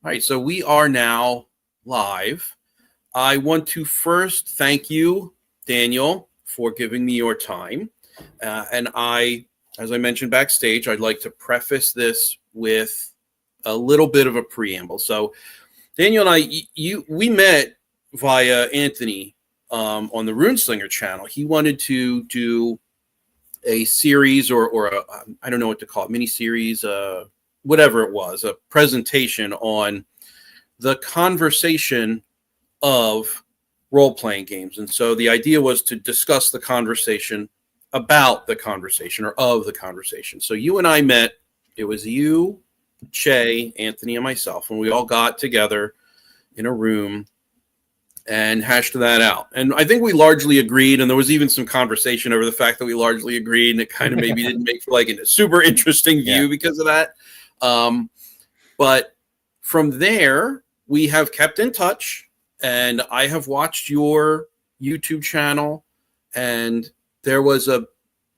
All right, so we are now live. I want to first thank you, Daniel, for giving me your time. As I mentioned backstage, I'd like to preface this with a little bit of a preamble. So, Daniel and we met via Anthony on the Runeslinger channel. He wanted to do a series or I don't know what to call it, mini series, whatever it was, a presentation on the conversation of role playing games. And so the idea was to discuss the conversation about the conversation or of the conversation. So you and I met, it was you, Che, Anthony, and myself, and we all got together in a room and hashed that out. And I think we largely agreed, and there was even some conversation over the fact that we largely agreed, and it kind of maybe didn't make for like a super interesting view because of that. But from there, we have kept in touch, and I have watched your YouTube channel, and there was a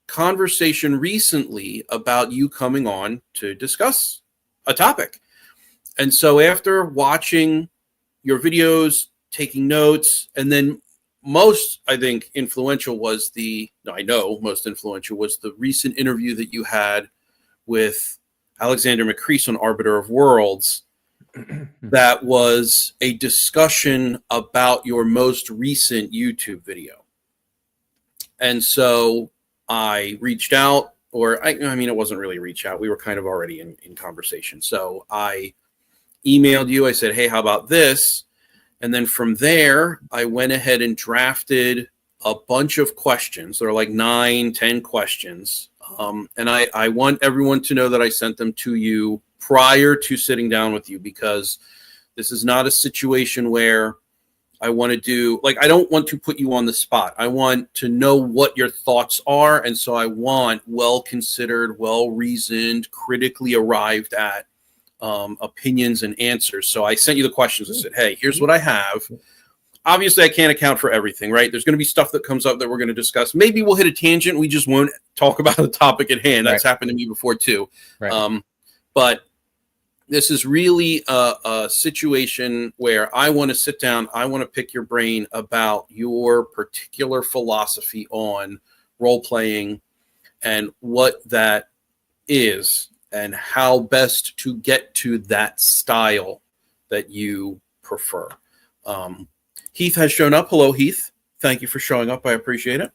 conversation recently about you coming on to discuss a topic. And so after watching your videos, taking notes, and then most influential was the recent interview that you had with Alexander McCrease on Arbiter of Worlds. That was a discussion about your most recent YouTube video. And so I reached out, or I mean, it wasn't really reach out. We were kind of already in conversation. So I emailed you. I said, hey, how about this? And then from there, I went ahead and drafted a bunch of questions. There are like 9-10 questions. And I want everyone to know that I sent them to you prior to sitting down with you, because this is not a situation where I want to do, like, I don't want to put you on the spot. I want to know what your thoughts are. And so I want well-considered, well-reasoned, critically arrived at opinions and answers. So I sent you the questions. I said, hey, here's what I have. Obviously, I can't account for everything, right? There's going to be stuff that comes up that we're going to discuss. Maybe we'll hit a tangent. We just won't talk about the topic at hand. That's happened to me before, too. Right. But this is really a situation where I want to sit down. I want to pick your brain about your particular philosophy on role-playing and what that is and how best to get to that style that you prefer. Heath has shown up. Hello, Heath. Thank you for showing up. I appreciate it.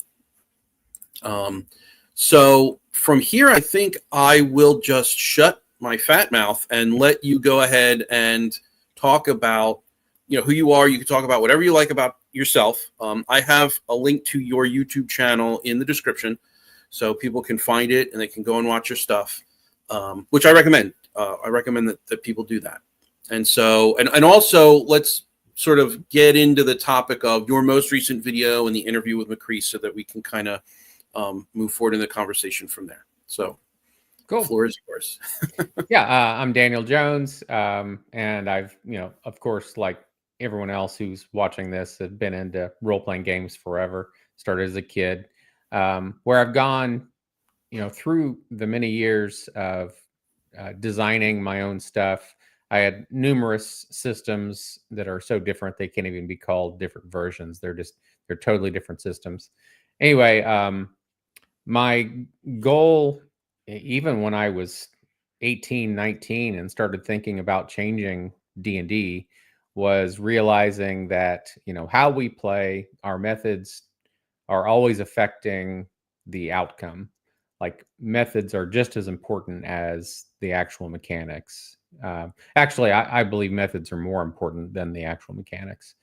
So from here, I think I will just shut my fat mouth and let you go ahead and talk about, who you are. You can talk about whatever you like about yourself. I have a link to your YouTube channel in the description, so people can find it and they can go and watch your stuff, which I recommend. I recommend that people do that. And so, and also let's sort of get into the topic of your most recent video and the interview with McCrease so that we can kind of move forward in the conversation from there. So cool. The floor is yours. I'm Daniel Jones. And I've, of course, like everyone else who's watching this, have been into role-playing games forever. Started as a kid. Where I've gone, through the many years of designing my own stuff, I had numerous systems that are so different they can't even be called different versions. They're totally different systems. Anyway, my goal, even when I was 18, 19 and started thinking about changing D&D, was realizing that, how we play, our methods are always affecting the outcome. Like, methods are just as important as the actual mechanics. Actually, I believe methods are more important than the actual mechanics.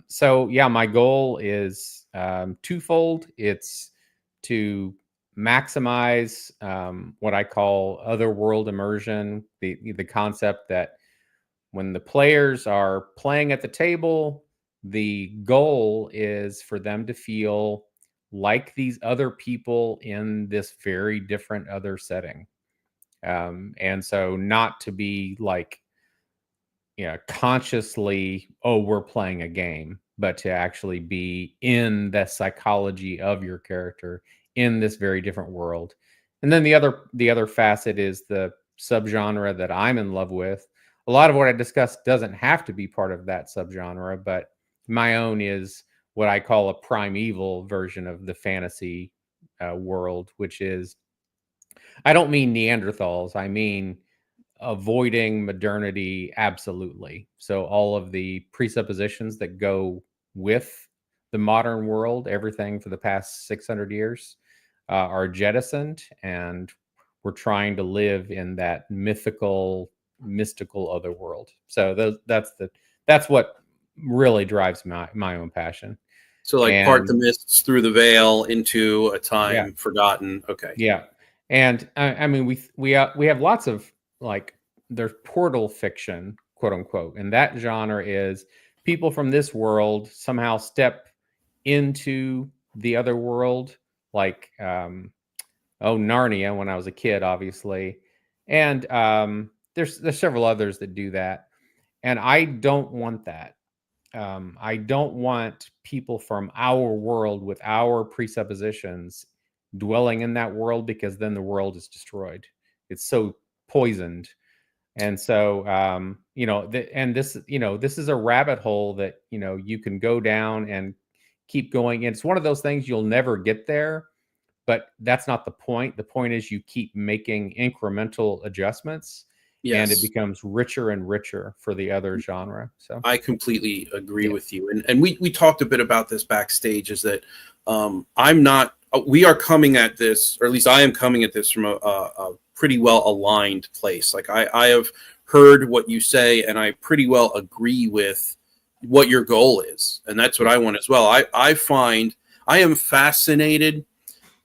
So yeah, my goal is twofold. It's to maximize what I call otherworld immersion, the concept that when the players are playing at the table, the goal is for them to feel like these other people in this very different other setting. And so not to be like, consciously, oh, we're playing a game, but to actually be in the psychology of your character in this very different world. And then the other facet is the subgenre that I'm in love with, a lot of what I discussed doesn't have to be part of that subgenre, but my own is what I call a primeval version of the fantasy world, which is, I don't mean Neanderthals, I mean avoiding modernity absolutely. So all of the presuppositions that go with the modern world, everything for the past 600 years, are jettisoned, and we're trying to live in that mystical other world. So that's what really drives my own passion. So like part the And mists through the veil into a yeah, time forgotten. Okay. yeah, and I mean we have lots of, like, there's portal fiction, quote unquote, and that genre is people from this world somehow step into the other world, like Narnia when I was a kid, obviously, and there's several others that do that, and I don't want that. I don't want people from our world with our presuppositions dwelling in that world, because then the world is destroyed. It's so poisoned. And so, and this, this is a rabbit hole that, you can go down and keep going. And it's one of those things you'll never get there, but that's not the point. The point is you keep making incremental adjustments, and it Yes. becomes richer and richer for the other genre. So, I completely agree yeah. with you. And we talked a bit about this backstage, is that I'm not, we are coming at this, or at least I am coming at this from a pretty well aligned place. Like I have heard what you say, and I pretty well agree with what your goal is. And that's what Yeah. I want as well. I find I am fascinated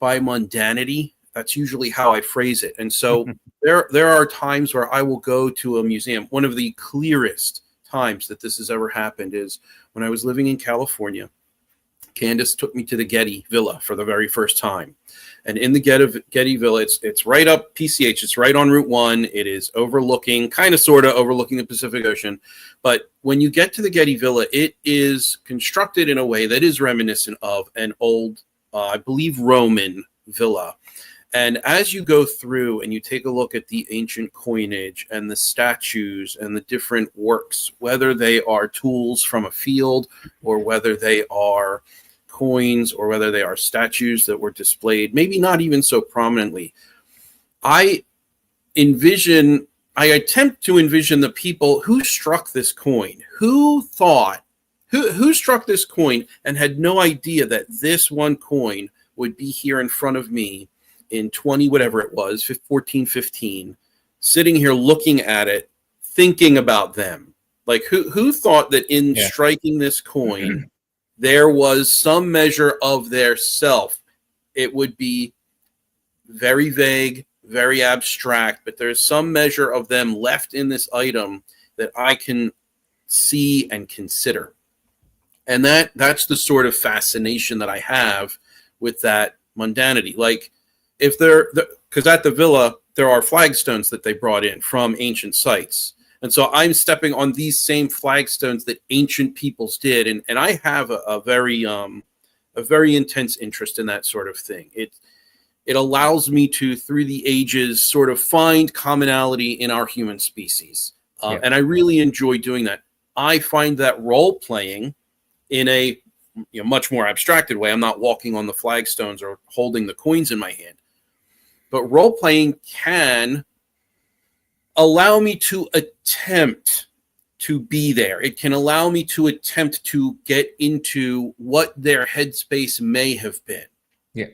by mundanity. That's usually how I phrase it. And so there are times where I will go to a museum. One of the clearest times that this has ever happened is when I was living in California. Candace took me to the Getty Villa for the very first time. And in the Getty Villa, it's right up PCH. It's right on Route 1. It is overlooking, kind of sort of overlooking the Pacific Ocean. But when you get to the Getty Villa, it is constructed in a way that is reminiscent of an old, I believe, Roman villa. And as you go through and you take a look at the ancient coinage and the statues and the different works, whether they are tools from a field or whether they are coins or whether they are statues that were displayed, maybe not even so prominently, I attempt to envision the people who struck this coin, who struck this coin and had no idea that this one coin would be here in front of me in 20, whatever it was, 1415, sitting here looking at it, thinking about them. Like who thought that in striking this coin, there was some measure of their self? It would be very vague, very abstract, but there's some measure of them left in this item that I can see and consider. And that's the sort of fascination that I have with that mundanity. Like, if because at the villa, there are flagstones that they brought in from ancient sites. And so I'm stepping on these same flagstones that ancient peoples did. And I have a very intense interest in that sort of thing. It allows me to, through the ages, sort of find commonality in our human species. And I really enjoy doing that. I find that role playing in a much more abstracted way. I'm not walking on the flagstones or holding the coins in my hand. But role playing can allow me to attempt to be there. It can allow me to attempt to get into what their headspace may have been. Yeah.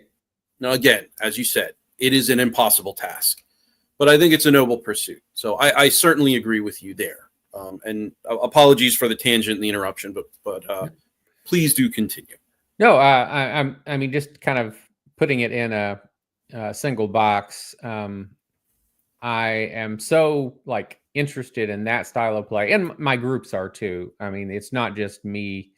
Now, again, as you said, it is an impossible task, but I think it's a noble pursuit. So I certainly agree with you there. And apologies for the tangent and the interruption, but please do continue. No, I mean, just kind of putting it in a single box. I am so, like, interested in that style of play, and my groups are too. I mean, it's not just me.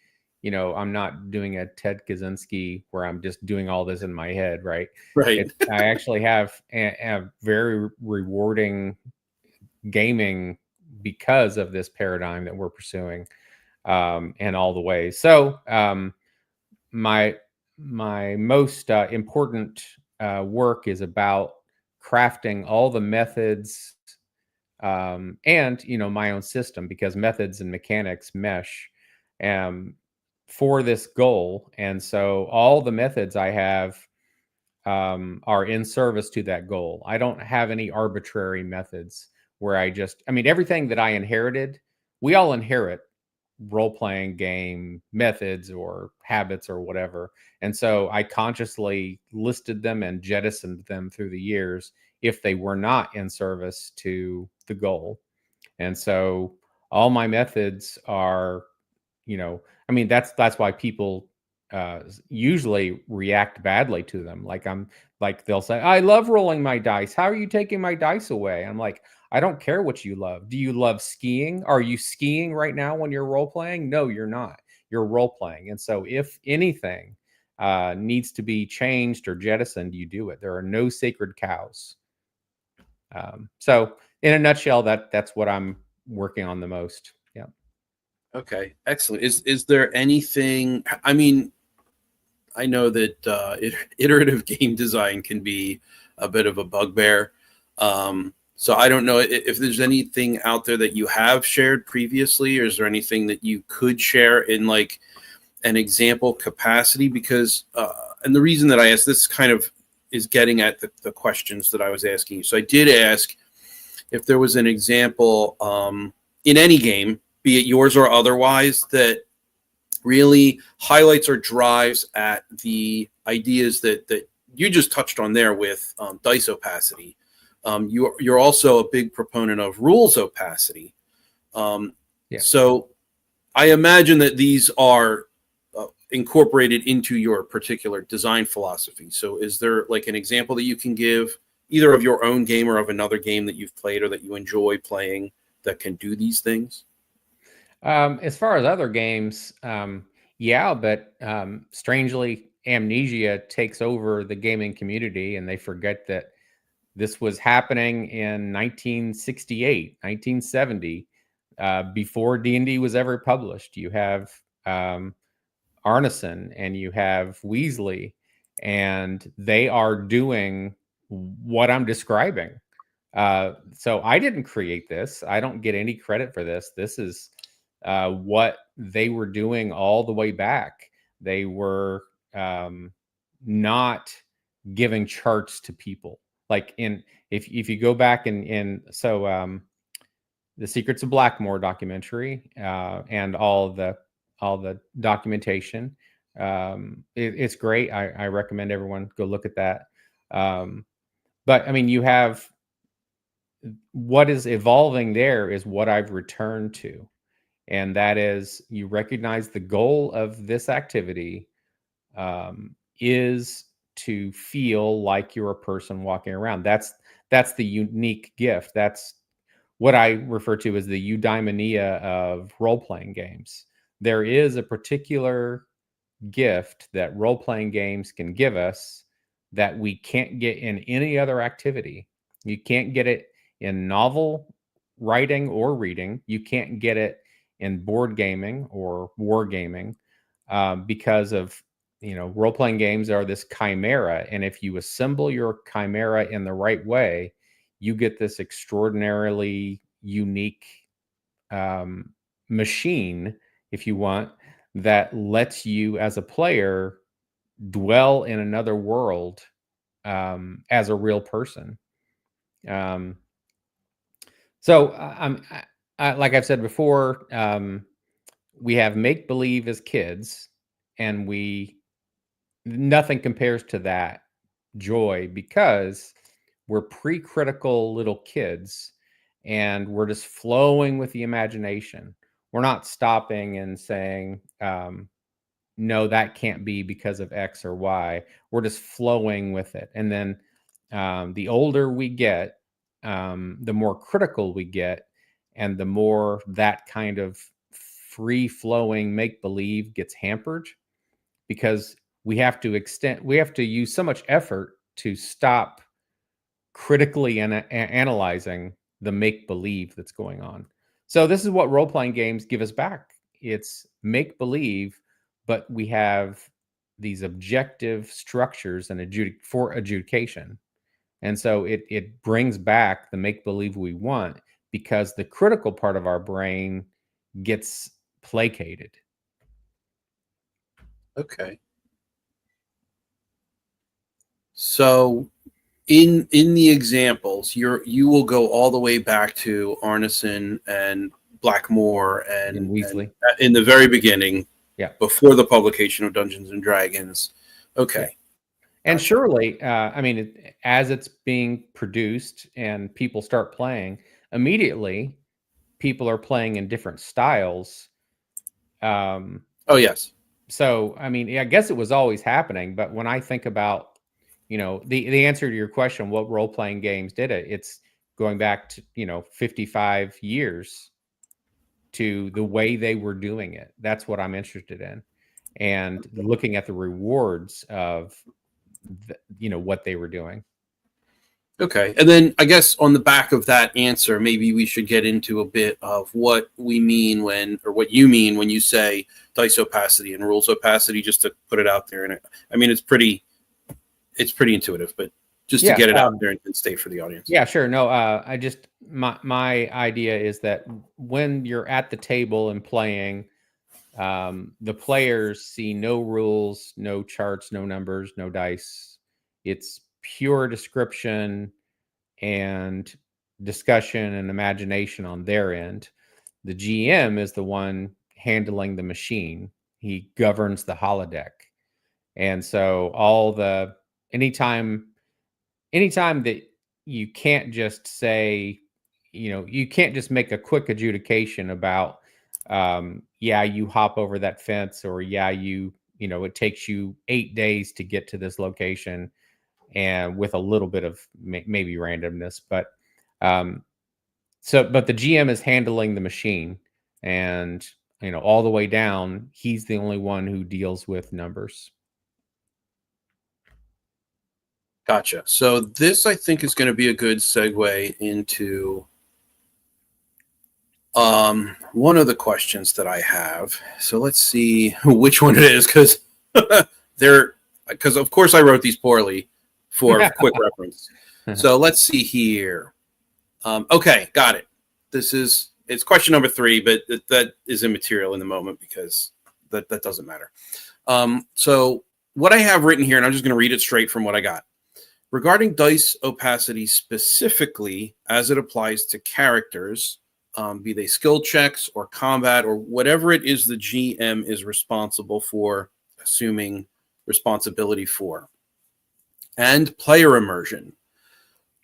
I'm not doing a Ted Kaczynski where I'm just doing all this in my head, right? Right. I actually have a very rewarding gaming because of this paradigm that we're pursuing, and all the ways. So, my most important work is about crafting all the methods and my own system, because methods and mechanics mesh um, for this goal. And so all the methods I have are in service to that goal. I don't have any arbitrary methods where everything that I inherited, we all inherit role-playing game methods or habits or whatever. And so I consciously listed them and jettisoned them through the years if they were not in service to the goal. And so all my methods are, that's why people usually react badly to them. Like they'll say, "I love rolling my dice. How are you taking my dice away?" I'm like, I don't care what you love. Do you love skiing? Are you skiing right now when you're role playing? No, you're not. You're role playing. And so if anything needs to be changed or jettisoned, you do it. There are no sacred cows. So in a nutshell, that's what I'm working on the most. Yeah. Okay, excellent. Is there anything? I mean, I know that iterative game design can be a bit of a bugbear. So I don't know if there's anything out there that you have shared previously, or is there anything that you could share in like an example capacity? Because and the reason that I asked this kind of is getting at the questions that I was asking you. So I did ask if there was an example in any game, be it yours or otherwise, that really highlights or drives at the ideas that you just touched on there with dice opacity. You're also a big proponent of rules opacity. Yeah. So I imagine that these are incorporated into your particular design philosophy. So is there like an example that you can give, either of your own game or of another game that you've played or that you enjoy playing, that can do these things? As far as other games, yeah, but strangely, amnesia takes over the gaming community, and they forget that this was happening in 1968, 1970, before D&D was ever published. You have Arneson and you have Weasley, and they are doing what I'm describing. So I didn't create this. I don't get any credit for this. This is what they were doing all the way back. They were not giving charts to people. Like if you go back the Secrets of Blackmore documentary and all the documentation. It's great. I recommend everyone go look at that. But I mean, you have what is evolving there is what I've returned to. And that is, you recognize the goal of this activity is to feel like you're a person walking around. That's the unique gift. That's what I refer to as the eudaimonia of role-playing games. There is a particular gift that role-playing games can give us that we can't get in any other activity. You can't get it in novel writing or reading. You can't get it in board gaming or war gaming because of, role-playing games are this chimera. And if you assemble your chimera in the right way, you get this extraordinarily unique machine, if you want, that lets you as a player dwell in another world as a real person. Like I've said before, we have make believe as kids, and nothing compares to that joy, because we're pre-critical little kids and we're just flowing with the imagination. We're not stopping and saying, no, that can't be because of X or Y. We're just flowing with it. And then the older we get, the more critical we get, and the more that kind of free flowing make believe gets hampered, because we have to use so much effort to stop critically analyzing the make believe that's going on. So this is what role playing games give us back. It's make believe, but we have these objective structures and for adjudication. And so it brings back the make believe we want, because the critical part of our brain gets placated. Okay. So in the examples, you will go all the way back to Arneson and Blackmore And and Weasley. in the very beginning, Yeah. before the publication of Dungeons and Dragons. Okay. Yeah. And Gotcha. surely, I mean, as it's being produced and people start playing, immediately people are playing in different styles. Oh, yes. So, I mean, I guess it was always happening. But when I think about, the answer to your question, what role playing games did it? It's going back to 55 years to the way they were doing it. That's what I'm interested in, and looking at the rewards of what they were doing. Okay. And then I guess on the back of that answer, maybe we should get into a bit of what we mean or what you mean when you say dice opacity and rules opacity, just to put it out there. And I mean, it's pretty intuitive, but just to get it out there and state for the audience. Yeah, sure. No, I just, my idea is that when you're at the table and playing, the players see no rules, no charts, no numbers, no dice. It's pure description and discussion and imagination on their end. The GM is the one handling the machine. He governs the holodeck. And so anytime that you can't just say, you can't just make a quick adjudication about, yeah, you hop over that fence, or yeah, it takes you 8 days to get to this location, and with a little bit of maybe randomness, but the GM is handling the machine, and all the way down, he's the only one who deals with numbers. Gotcha. So this, I think, is going to be a good segue into one of the questions that I have. So let's see which one it is, because of course I wrote these poorly for quick reference. So let's see here. Okay, got it. It's question number 3, but that is immaterial in the moment because that doesn't matter. So what I have written here, and I'm just going to read it straight from what I got. Regarding dice opacity specifically as it applies to characters, be they skill checks or combat or whatever it is the GM is responsible for, assuming responsibility for, and player immersion,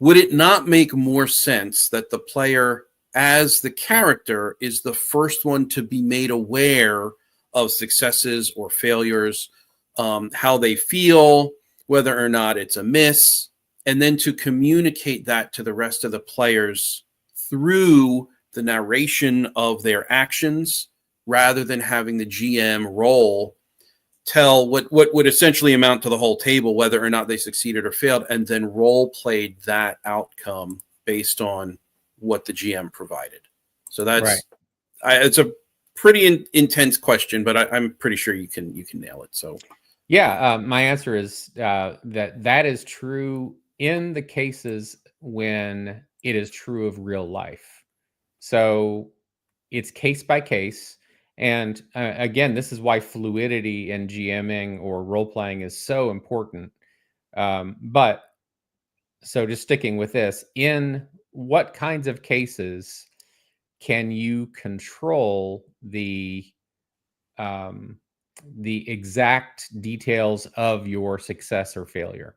would it not make more sense that the player as the character is the first one to be made aware of successes or failures, how they feel, whether or not it's a miss, and then to communicate that to the rest of the players through the narration of their actions, rather than having the GM tell what would essentially amount to the whole table, whether or not they succeeded or failed, and then role played that outcome based on what the GM provided. So that's right. It's a pretty intense question, but I'm pretty sure you can nail it. So yeah, my answer is that is true in the cases when it is true of real life. So it's case by case. And again, this is why fluidity in GMing or role playing is so important. But so just sticking with this, in what kinds of cases can you control the exact details of your success or failure?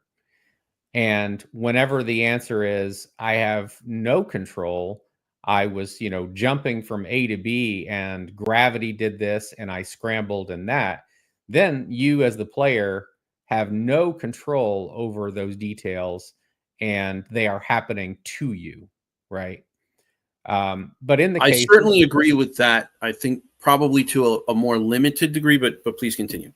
And whenever the answer is, I have no control, I was, jumping from A to B and gravity did this and I scrambled and that, then you as the player have no control over those details and they are happening to you, right? But in the I case, certainly agree with that. I think probably to a more limited degree, but please continue.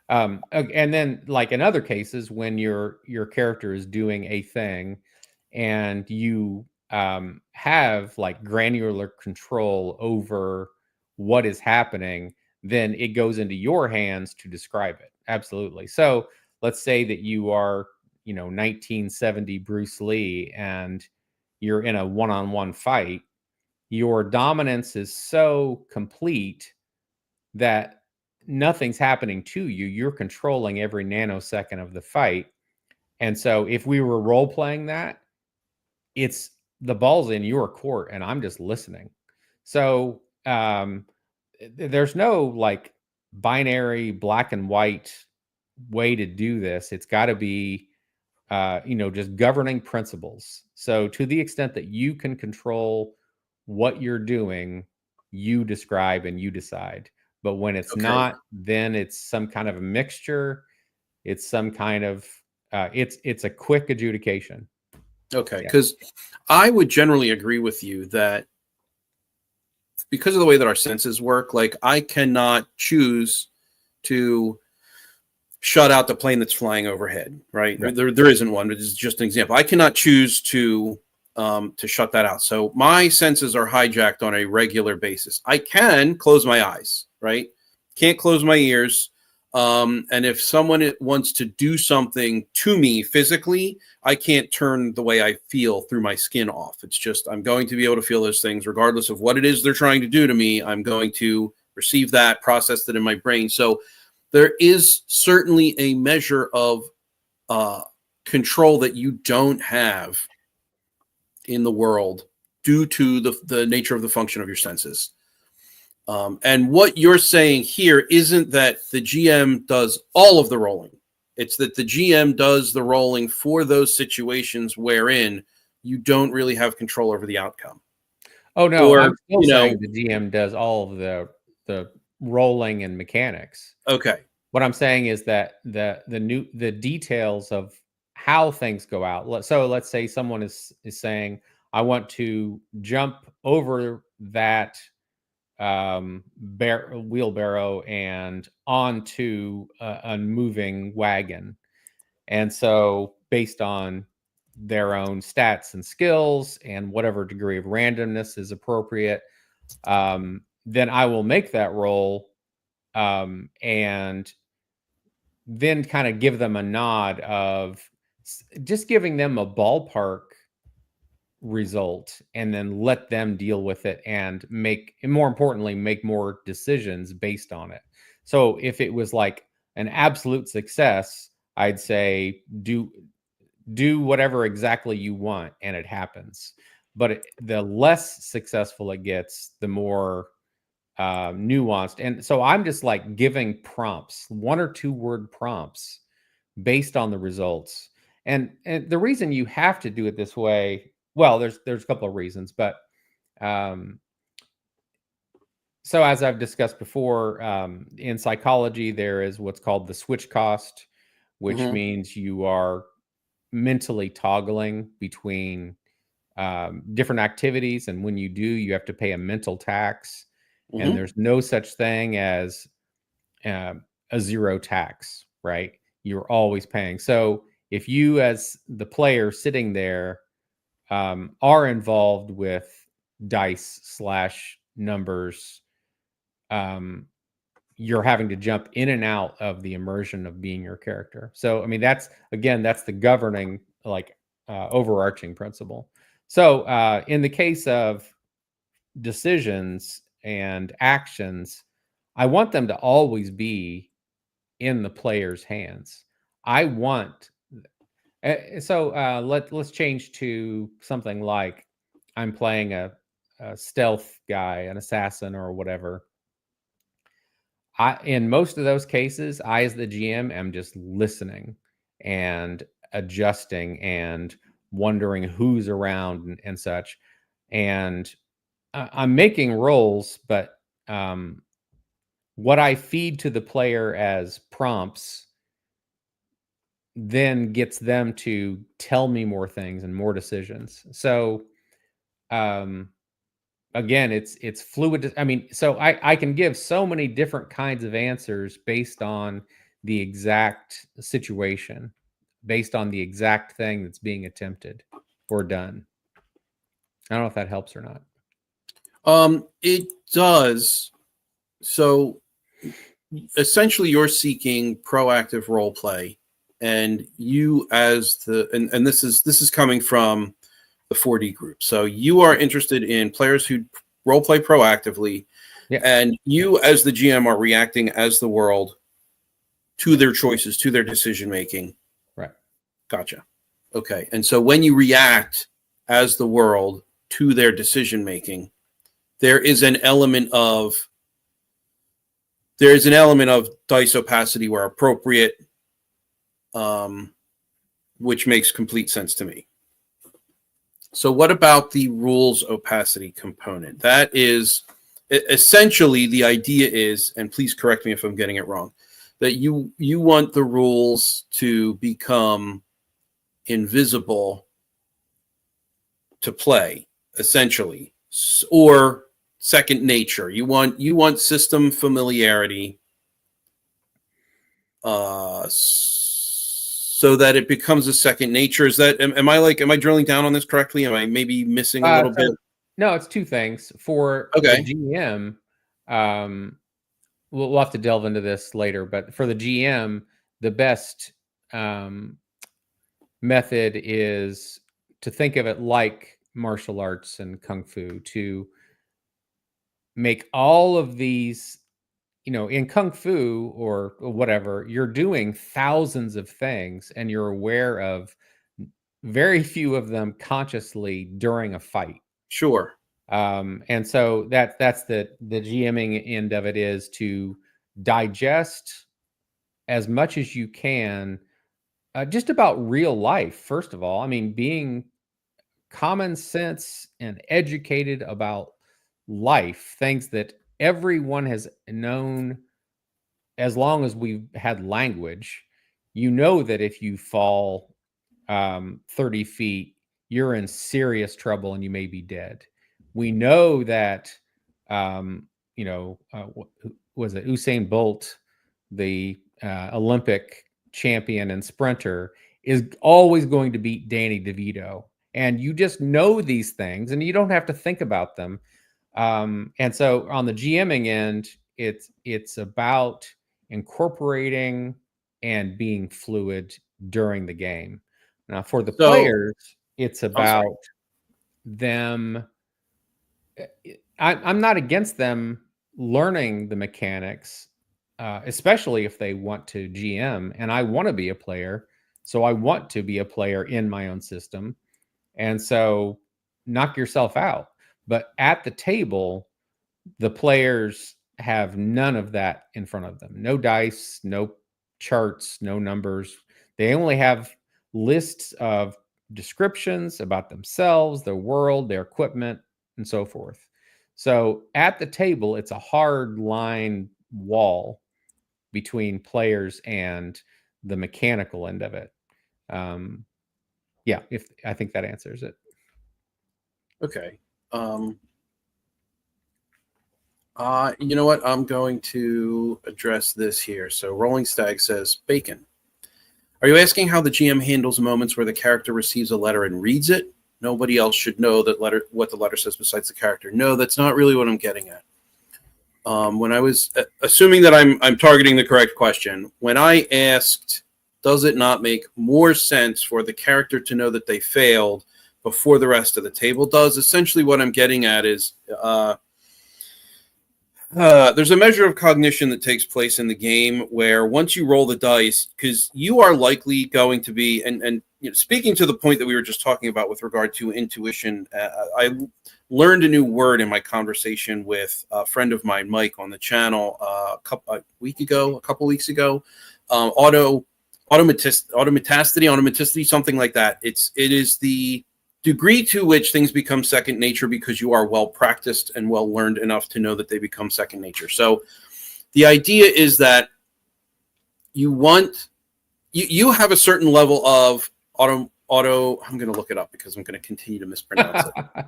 And then, like in other cases, when your character is doing a thing, and you have like granular control over what is happening, then it goes into your hands to describe it. Absolutely. So let's say that you are, 1970 Bruce Lee, and you're in a one-on-one fight, your dominance is so complete that nothing's happening to you. You're controlling every nanosecond of the fight. And so if we were role playing that, it's the ball's in your court and I'm just listening. So there's no like binary black and white way to do this. It's got to be just governing principles. So to the extent that you can control what you're doing, you describe and you decide. But when it's not, then it's some kind of a mixture. It's some kind of it's a quick adjudication. Okay, because I would generally agree with you that because of the way that our senses work, like I cannot choose to shut out the plane that's flying overhead, right? There isn't one, but it's just an example. I cannot choose to shut that out. So my senses are hijacked on a regular basis. I can close my eyes, right? Can't close my ears. And if someone wants to do something to me physically, I can't turn the way I feel through my skin off. It's just, I'm going to be able to feel those things regardless of what it is they're trying to do to me. I'm going to receive that, process it in my brain. So there is certainly a measure of control that you don't have in the world due to the nature of the function of your senses. And what you're saying here isn't that the GM does all of the rolling. It's that the GM does the rolling for those situations wherein you don't really have control over the outcome. Oh, no, I'm still saying the GM does all of the rolling and mechanics. Okay. What I'm saying is that the details of how things go out. So let's say someone is saying, I want to jump over that wheelbarrow and onto a moving wagon. And so based on their own stats and skills and whatever degree of randomness is appropriate, then I will make that roll and then kind of give them a nod of just giving them a ballpark result and then let them deal with it and more importantly, make more decisions based on it. So if it was like an absolute success, I'd say do whatever exactly you want and it happens. But the less successful it gets, the more nuanced. And so I'm just like giving prompts, 1 or 2 word prompts based on the results. And the reason you have to do it this way, well, there's a couple of reasons, but so as I've discussed before, in psychology, there is what's called the switch cost, which means you are mentally toggling between different activities. And when you do, you have to pay a mental tax. And there's no such thing as a zero tax, right? You're always paying. So if you, as the player sitting there, are involved with dice / numbers, you're having to jump in and out of the immersion of being your character. So, I mean, that's the governing, like, overarching principle. So, in the case of decisions and actions, I want them to always be in the player's hands. I want let's change to something like I'm playing a stealth guy, an assassin or whatever. In most of those cases, I as the GM am just listening and adjusting and wondering who's around and such. And I'm making rolls, but what I feed to the player as prompts then gets them to tell me more things and more decisions. So again, it's fluid. I mean, so I can give so many different kinds of answers based on the exact situation, based on the exact thing that's being attempted or done. I don't know if that helps or not. It does. So essentially you're seeking proactive role play, and you as and this is coming from the 4D group. So you are interested in players who role play proactively, and you as the GM are reacting as the world to their choices, to their decision making. Right. Gotcha. Okay. And so when you react as the world to their decision making, there is an element of dice opacity where appropriate, which makes complete sense to me. So what about the rules opacity component? That is essentially the idea is, and please correct me if I'm getting it wrong, that you want the rules to become invisible to play, essentially, or second nature. You want system familiarity, so that it becomes a second nature. Is that am I drilling down on this correctly? Am I maybe missing a little bit? No, it's two things. For the GM, we'll have to delve into this later, but for the GM, the best method is to think of it like martial arts and kung fu, to make all of these, in kung fu or whatever, you're doing thousands of things and you're aware of very few of them consciously during a fight. Sure. And so that's the GMing end of it, is to digest as much as you can, just about real life. First of all, I mean, being common sense and educated about life, things that everyone has known as long as we've had language. That if you fall 30 feet, you're in serious trouble and you may be dead. We know that, was it Usain Bolt, the Olympic champion and sprinter, is always going to beat Danny DeVito. And you just know these things and you don't have to think about them. And so on the GMing end, it's about incorporating and being fluid during the game. Now, for the players, it's about them. I'm not against them learning the mechanics, especially if they want to GM. And I want to be a player, so I want to be a player in my own system. And so knock yourself out. But at the table, the players have none of that in front of them. No dice, no charts, no numbers. They only have lists of descriptions about themselves, their world, their equipment, and so forth. So at the table, it's a hard line wall between players and the mechanical end of it. I think that answers it. Okay. You know what? I'm going to address this here. So Rolling Stag says, Bacon. Are you asking how the GM handles moments where the character receives a letter and reads it? Nobody else should know what the letter says besides the character. No, that's not really what I'm getting at. When I was assuming that I'm targeting the correct question, when I asked, does it not make more sense for the character to know that they failed before the rest of the table does? Essentially what I'm getting at is there's a measure of cognition that takes place in the game where once you roll the dice, because you are likely going to be, and speaking to the point that we were just talking about with regard to intuition, I learned a new word in my conversation with a friend of mine, Mike, on the channel a couple weeks ago. Automaticity, something like that. It is the degree to which things become second nature because you are well practiced and well learned enough to know that they become second nature. So the idea is that you have a certain level of auto, I'm going to look it up because I'm going to continue to mispronounce it.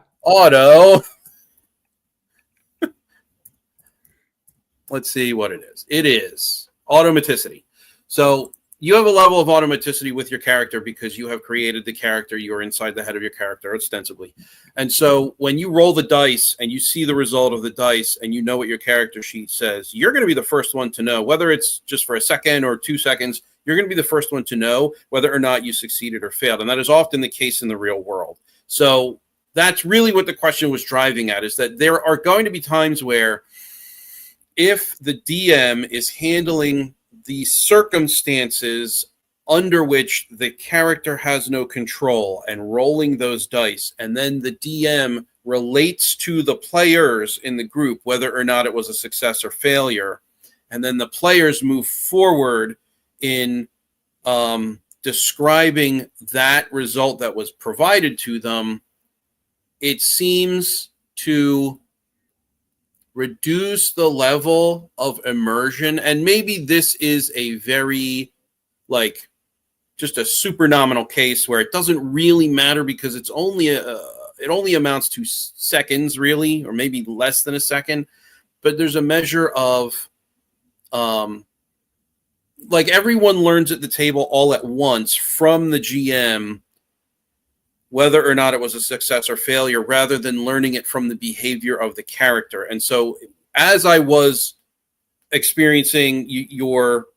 Let's see what it is. It is automaticity. So you have a level of automaticity with your character because you have created the character. You're inside the head of your character, ostensibly. And so when you roll the dice and you see the result of the dice and you know what your character sheet says, you're going to be the first one to know, whether it's just for a second or 2 seconds, you're going to be the first one to know whether or not you succeeded or failed. And that is often the case in the real world. So that's really what the question was driving at, is that there are going to be times where if the DM is handling the circumstances under which the character has no control and rolling those dice, and then the DM relates to the players in the group, whether or not it was a success or failure, and then the players move forward in describing that result that was provided to them, it seems to reduce the level of immersion. And maybe this is a very, like, just a super nominal case where it doesn't really matter because it's only it only amounts to seconds, really, or maybe less than a second. But there's a measure of like everyone learns at the table all at once from the GM whether or not it was a success or failure, rather than learning it from the behavior of the character. And so as I was experiencing your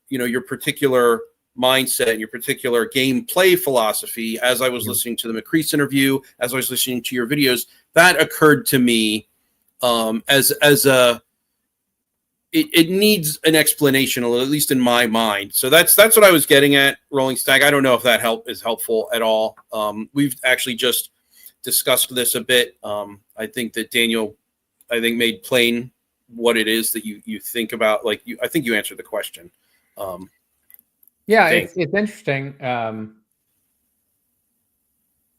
particular mindset and your particular gameplay philosophy, as I was listening to the McCrease interview, as I was listening to your videos, that occurred to me as a it needs an explanation, at least in my mind. So that's what I was getting at, Rolling Stag. I don't know if that is helpful at all. We've actually just discussed this a bit. I think that Daniel, made plain what it is that you think about. Like I think you answered the question. Yeah, it's interesting.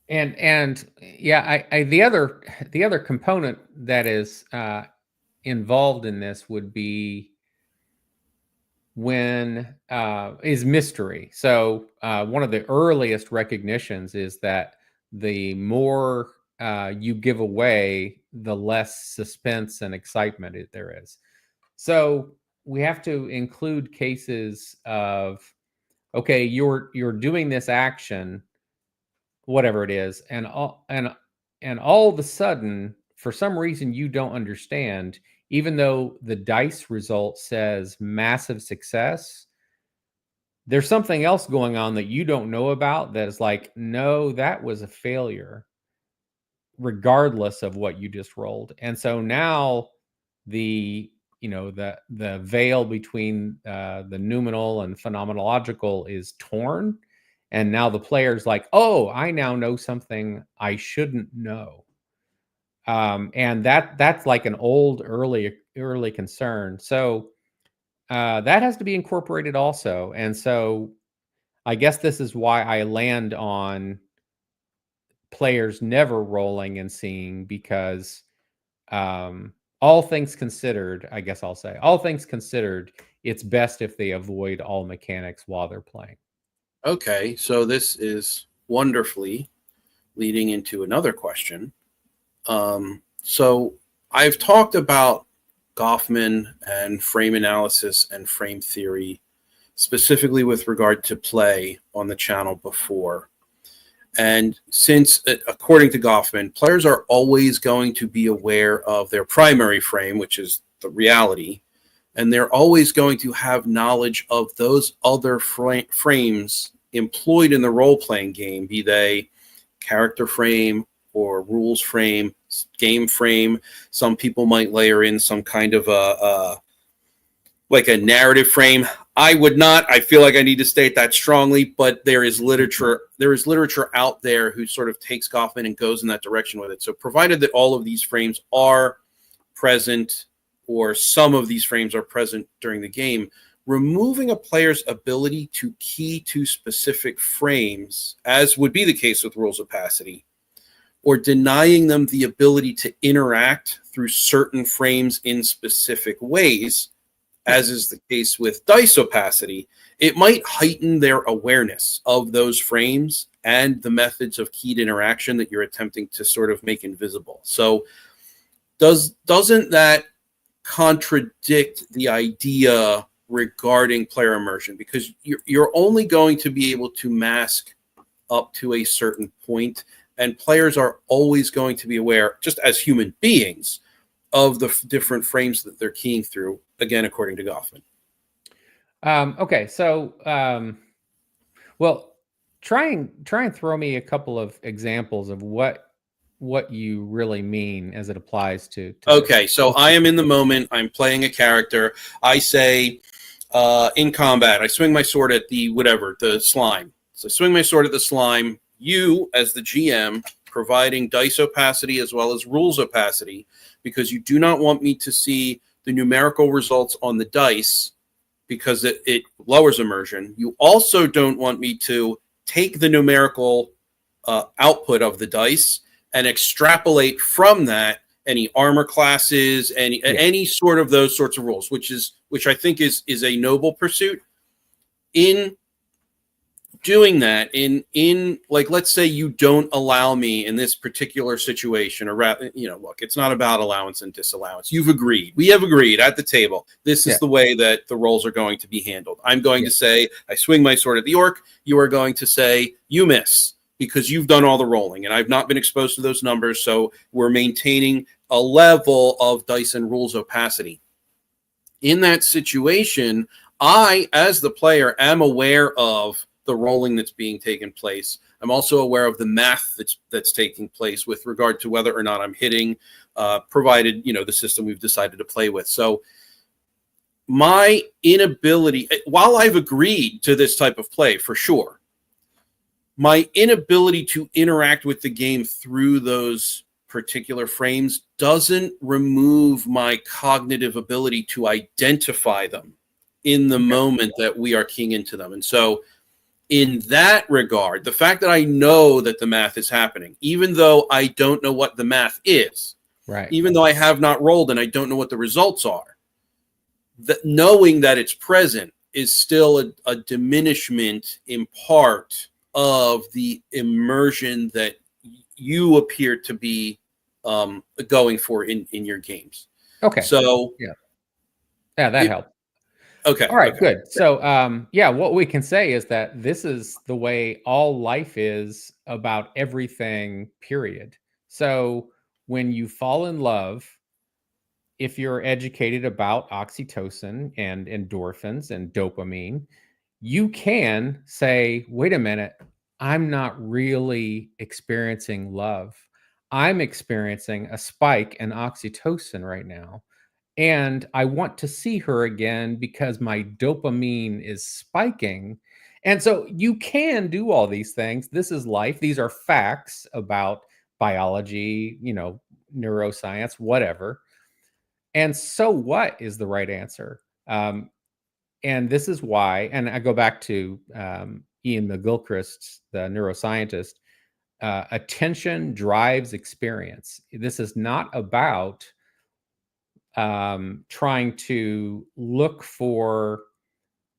And yeah, I the other component that is involved in this would be when is mystery. So one of the earliest recognitions is that the more you give away, the less suspense and excitement there is. So we have to include cases of, okay, you're doing this action, whatever it is, and all of a sudden, for some reason you don't understand, even though the dice result says massive success, there's something else going on that you don't know about that is like, no, that was a failure, regardless of what you just rolled. And so now the the veil between the noumenal and phenomenological is torn, and now the player's like, oh, I now know something I shouldn't know. And that's like an old early concern. So that has to be incorporated also. And so I guess this is why I land on players never rolling and seeing, because all things considered, I guess I'll say, all things considered, it's best if they avoid all mechanics while they're playing. Okay, so this is wonderfully leading into another question. So I've talked about Goffman and frame analysis and frame theory, specifically with regard to play on the channel before. And since, according to Goffman, players are always going to be aware of their primary frame, which is the reality, and they're always going to have knowledge of those other frames employed in the role-playing game, be they character frame or rules frame, game frame. Some people might layer in some kind of like a narrative frame. I would not. I feel like I need to state that strongly, but there is literature out there who sort of takes Goffman and goes in that direction with it. So provided that all of these frames are present, or some of these frames are present during the game, removing a player's ability to key to specific frames, as would be the case with rules opacity, or denying them the ability to interact through certain frames in specific ways, as is the case with dice opacity, it might heighten their awareness of those frames and the methods of keyed interaction that you're attempting to sort of make invisible. So doesn't that contradict the idea regarding player immersion? Because you're only going to be able to mask up to a certain point, and players are always going to be aware, just as human beings, of the different frames that they're keying through, again, according to Goffman. Okay, so well, try and throw me a couple of examples of what what you really mean as it applies to Okay, this. so I am in the moment. I'm playing a character. I say in combat, I swing my sword at the slime. So I swing my sword at the slime. You, as the GM, providing dice opacity as well as rules opacity, because you do not want me to see the numerical results on the dice because it lowers immersion. You also don't want me to take the numerical output of the dice and extrapolate from that any armor classes, any sort of those sorts of rules, which I think is a noble pursuit. In doing that, in like, let's say you don't allow me in this particular situation, or look, it's not about allowance and disallowance. We have agreed at the table, this is the way that the roles are going to be handled. I'm going to say I swing my sword at the orc. You are going to say you miss, because you've done all the rolling and I've not been exposed to those numbers. So we're maintaining a level of dice and rules opacity. In that situation, I, as the player, am aware of the rolling that's being taken place. I'm also aware of the math that's taking place with regard to whether or not I'm hitting, provided, the system we've decided to play with. So my inability, while I've agreed to this type of play for sure, my inability to interact with the game through those particular frames doesn't remove my cognitive ability to identify them in the moment that we are keying into them. And so in that regard, the fact that I know that the math is happening, even though I don't know what the math is, even though I have not rolled and I don't know what the results are, that knowing that it's present is still a diminishment in part of the immersion that you appear to be going for in your games. Okay. So that helped. Okay. All right, good. So what we can say is that this is the way all life is about everything, period. So when you fall in love, if you're educated about oxytocin and endorphins and dopamine, you can say, wait a minute, I'm not really experiencing love. I'm experiencing a spike in oxytocin right now. And I want to see her again because my dopamine is spiking. And so you can do all these things. This is life. These are facts about biology, neuroscience, whatever. And so what is the right answer? And this is why, and I go back to Ian McGilchrist, the neuroscientist, attention drives experience. This is not about trying to look for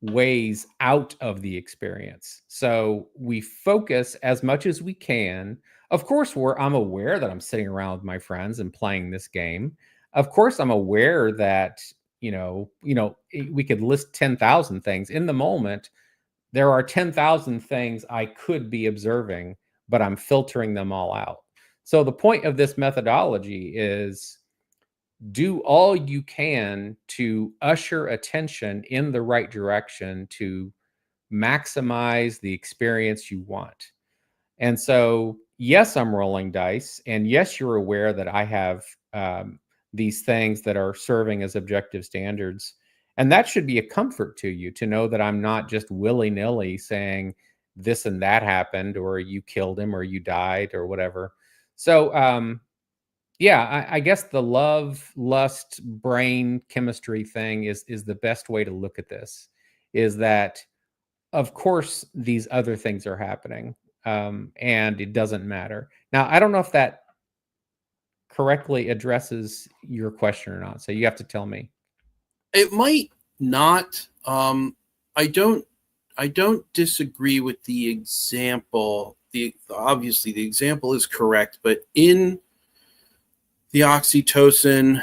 ways out of the experience. So we focus as much as we can. Of course, I'm aware that I'm sitting around with my friends and playing this game. Of course, I'm aware that, we could list 10,000 things in the moment. There are 10,000 things I could be observing, but I'm filtering them all out. So the point of this methodology is do all you can to usher attention in the right direction to maximize the experience you want. And so, yes, I'm rolling dice. And yes, you're aware that I have these things that are serving as objective standards. And that should be a comfort to you to know that I'm not just willy-nilly saying this and that happened, or you killed him, or you died, or whatever. So, I guess the love, lust, brain chemistry thing is the best way to look at this. Is that, of course, these other things are happening, and it doesn't matter. Now, I don't know if that correctly addresses your question or not. So you have to tell me. It might not. I don't disagree with the example. Obviously the example is correct, but in the oxytocin,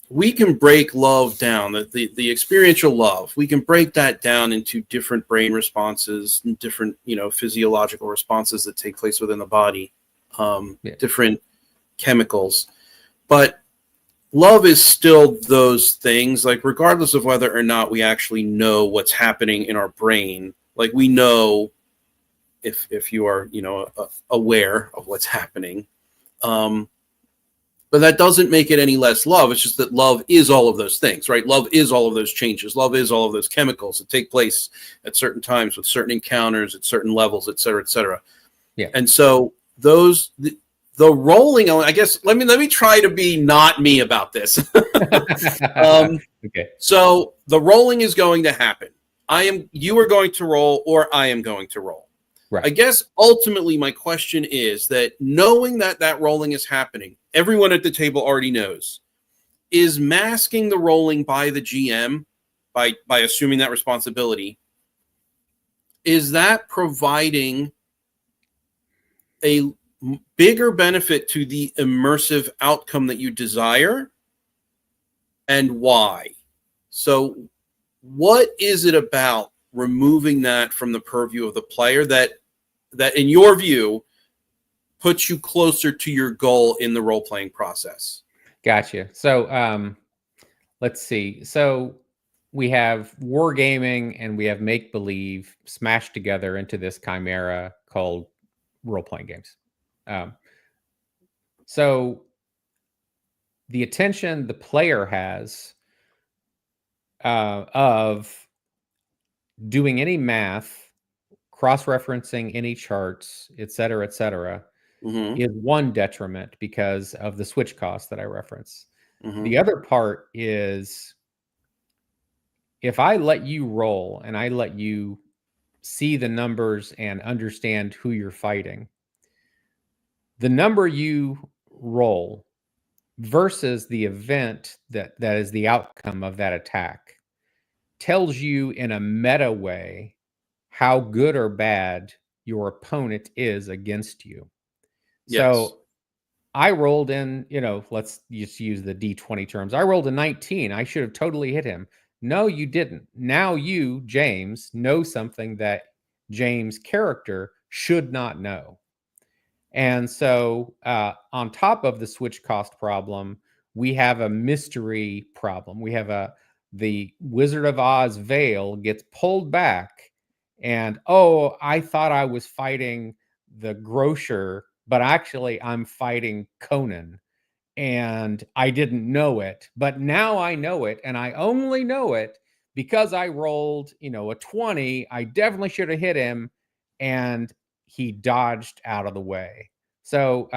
we can break love down, the experiential love. We can break that down into different brain responses and different, physiological responses that take place within the body, different chemicals. But love is still those things, like regardless of whether or not we actually know what's happening in our brain, like we know if you are aware of what's happening. But that doesn't make it any less love. It's just that love is all of those things, right? Love is all of those changes. Love is all of those chemicals that take place at certain times with certain encounters at certain levels, et cetera, et cetera. Yeah. And so the rolling, I guess, let me try to be not me about this. Okay. So the rolling is going to happen. You are going to roll, or I am going to roll. Right. I guess ultimately my question is that, knowing that rolling is happening, everyone at the table already knows, is masking the rolling by the GM, by assuming that responsibility, is that providing a bigger benefit to the immersive outcome that you desire, and why? So what is it about removing that from the purview of the player that in your view puts you closer to your goal in the role-playing process? Gotcha. So let's see. So we have wargaming and we have make-believe smashed together into this chimera called role-playing games. So the attention the player has of doing any math, cross-referencing any charts, et cetera, Mm-hmm. is one detriment because of the switch cost that I reference. Mm-hmm. The other part is, if I let you roll and I let you see the numbers and understand who you're fighting, the number you roll versus the event that is the outcome of that attack tells you in a meta way how good or bad your opponent is against you. Yes. So I rolled in, let's just use the D20 terms. I rolled a 19. I should have totally hit him. No, you didn't. Now you, James, know something that James' character should not know. And so on top of the switch cost problem, we have a mystery problem. We have the Wizard of Oz veil gets pulled back, and I thought I was fighting the grocer, but actually I'm fighting Conan, and I didn't know it. But now I know it, and I only know it because I rolled, a 20. I definitely should have hit him, and he dodged out of the way. So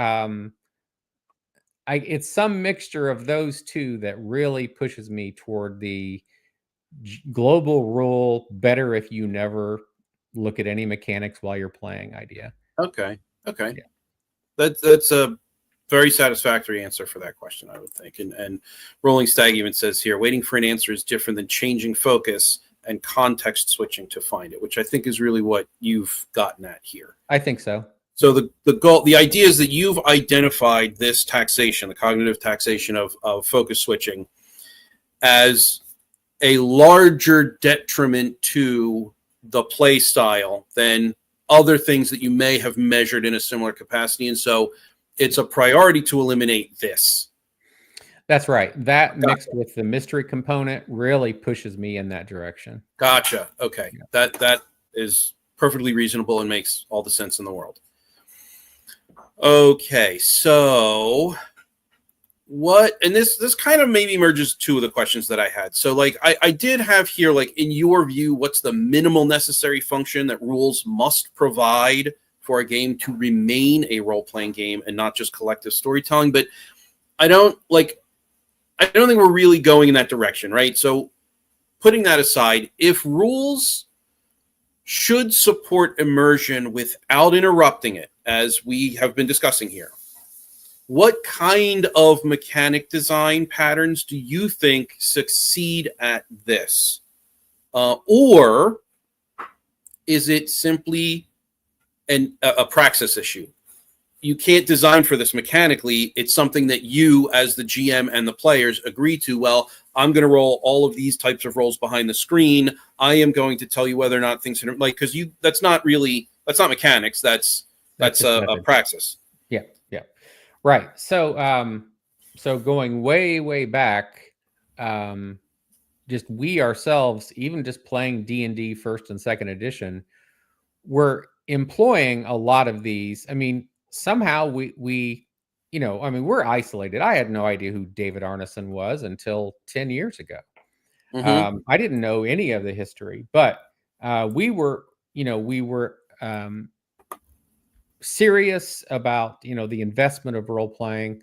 it's some mixture of those two that really pushes me toward the global rule, better if you never look at any mechanics while you're playing idea. Okay. Yeah. That's a very satisfactory answer for that question, I would think. And Rolling Stag even says here, waiting for an answer is different than changing focus and context switching to find it, which I think is really what you've gotten at here. I think so. So the goal, the idea is that you've identified this taxation, the cognitive taxation of focus switching, as a larger detriment to the play style than other things that you may have measured in a similar capacity. And so it's a priority to eliminate this. That's right. That mixed with the mystery component really pushes me in that direction. Gotcha. Okay. Yeah. That is perfectly reasonable and makes all the sense in the world. Okay. So and this kind of maybe merges two of the questions that I had. So like I did have here, like, in your view, what's the minimal necessary function that rules must provide for a game to remain a role-playing game and not just collective storytelling? But I don't think we're really going in that direction, right? So putting that aside, if rules should support immersion without interrupting it, as we have been discussing here, what kind of mechanic design patterns do you think succeed at this? Or is it simply a praxis issue? You can't design for this mechanically. It's something that you, as the GM and the players, agree to. Well, I'm going to roll all of these types of rolls behind the screen. I am going to tell you whether or not things are like, because that's not mechanics. That's a praxis. Yeah. Right. So so going way back, just we ourselves, even just playing D&D first and second edition, we're employing a lot of these. I mean, somehow we we're isolated. I had no idea who David Arneson was until 10 years ago. I didn't know any of the history, but we were serious about the investment of role playing,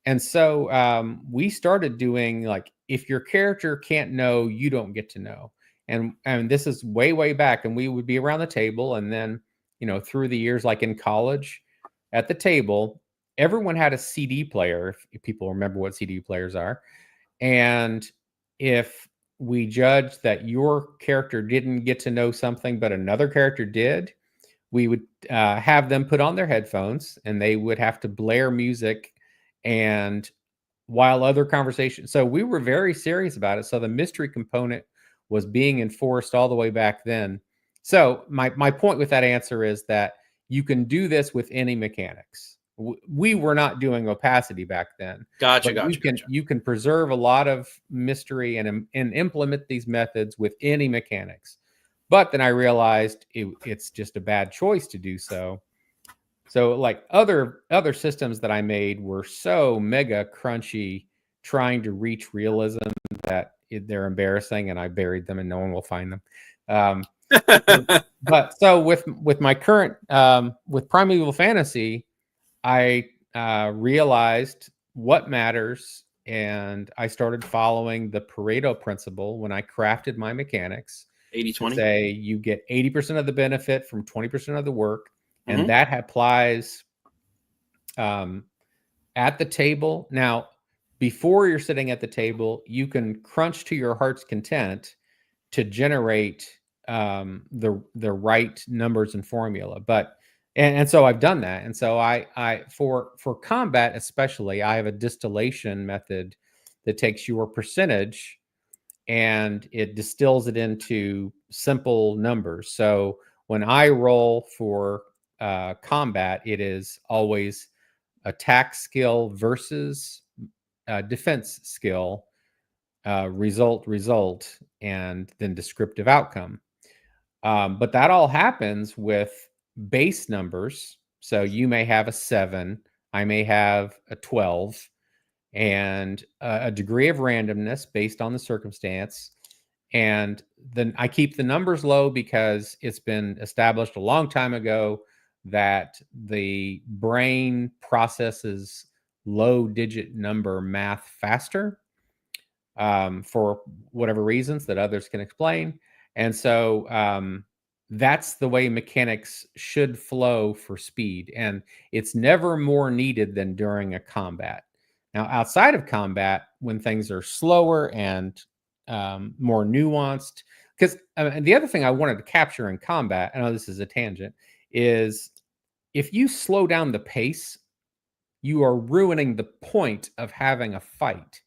and so we started doing, like, if your character can't know, you don't get to know. And this is way back, and we would be around the table, and then through the years, like in college, at the table, everyone had a CD player, if people remember what CD players are. And if we judged that your character didn't get to know something but another character did, we would have them put on their headphones, and they would have to blare music and while other conversations. So we were very serious about it. So the mystery component was being enforced all the way back then. So my point with that answer is that you can do this with any mechanics. We were not doing opacity back then. Gotcha. You can preserve a lot of mystery and implement these methods with any mechanics. But then I realized it's just a bad choice to do so. So, like, other systems that I made were so mega crunchy, trying to reach realism, that they're embarrassing, and I buried them, and no one will find them. But so with my current with Primeval Fantasy, I realized what matters, and I started following the Pareto principle when I crafted my mechanics. 80-20. Say you get 80% of the benefit from 20% of the work, and that applies at the table. Now, before you're sitting at the table, you can crunch to your heart's content to generate the right numbers and formula. But and so I've done that. And so I for combat especially, I have a distillation method that takes your percentage and it distills it into simple numbers. So when I roll for combat, it is always attack skill versus defense skill, result, and then descriptive outcome. But that all happens with base numbers. So you may have a 7, I may have a 12, and a degree of randomness based on the circumstance. And then I keep the numbers low because it's been established a long time ago that the brain processes low digit number math faster for whatever reasons that others can explain. And so that's the way mechanics should flow for speed. And it's never more needed than during a combat. Now, outside of combat, when things are slower and more nuanced, because the other thing I wanted to capture in combat, I know this is a tangent, is if you slow down the pace, you are ruining the point of having a fight.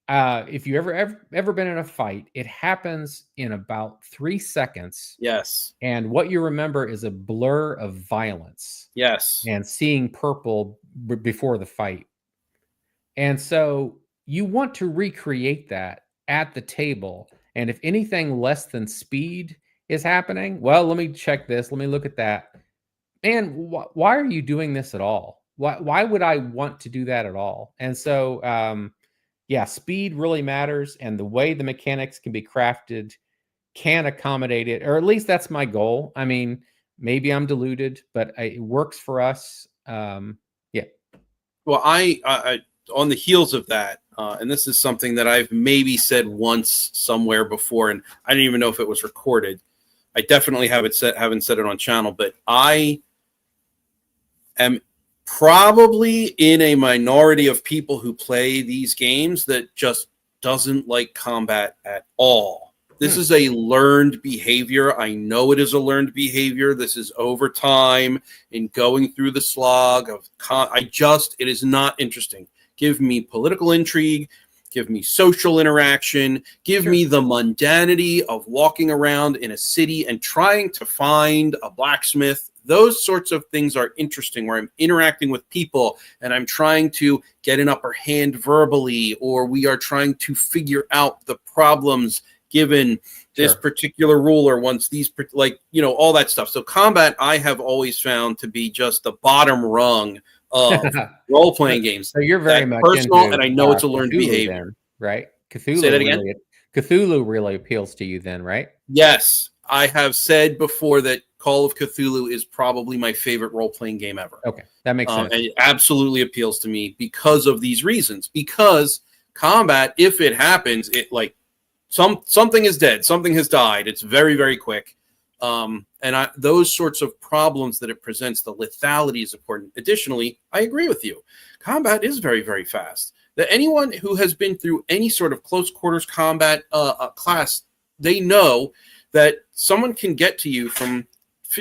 If you ever been in a fight, it happens in about 3 seconds. Yes. And what you remember is a blur of violence. Yes. And seeing purple before the fight. And so you want to recreate that at the table. And if anything less than speed is happening, well, let me check this. Let me look at that. And why are you doing this at all? Why would I want to do that at all? And so, yeah, speed really matters. And the way the mechanics can be crafted can accommodate it, or at least that's my goal. I mean, maybe I'm deluded, but it works for us. Yeah. Well, I on the heels of that, and this is something that I've maybe said once somewhere before, and I didn't even know if it was recorded. I definitely haven't said it on channel, but I am probably in a minority of people who play these games that just doesn't like combat at all. This is a learned behavior. I know it is a learned behavior. This is over time in going through the slog of it is not interesting. Give me political intrigue. Give me social interaction. Give me the mundanity of walking around in a city and trying to find a blacksmith. Those sorts of things are interesting, where I'm interacting with people and I'm trying to get an upper hand verbally, or we are trying to figure out the problems given this Sure. particular rule, or once these, like, you know, all that stuff. So combat, I have always found to be just the bottom rung of role So playing games. so you're very That's much personal, into and I know it's a learned Cthulhu behavior. then, right? Say that again. Cthulhu really appeals to you then, right? Yes, I have said before that Call of Cthulhu is probably my favorite role playing game ever. Okay, that makes sense. And it absolutely appeals to me because of these reasons. Because combat, if it happens, it like something is dead, something has died. It's very, very quick. Those sorts of problems that it presents, the lethality is important. Additionally, I agree with you. Combat is very, very fast. That anyone who has been through any sort of close quarters combat class, they know that someone can get to you from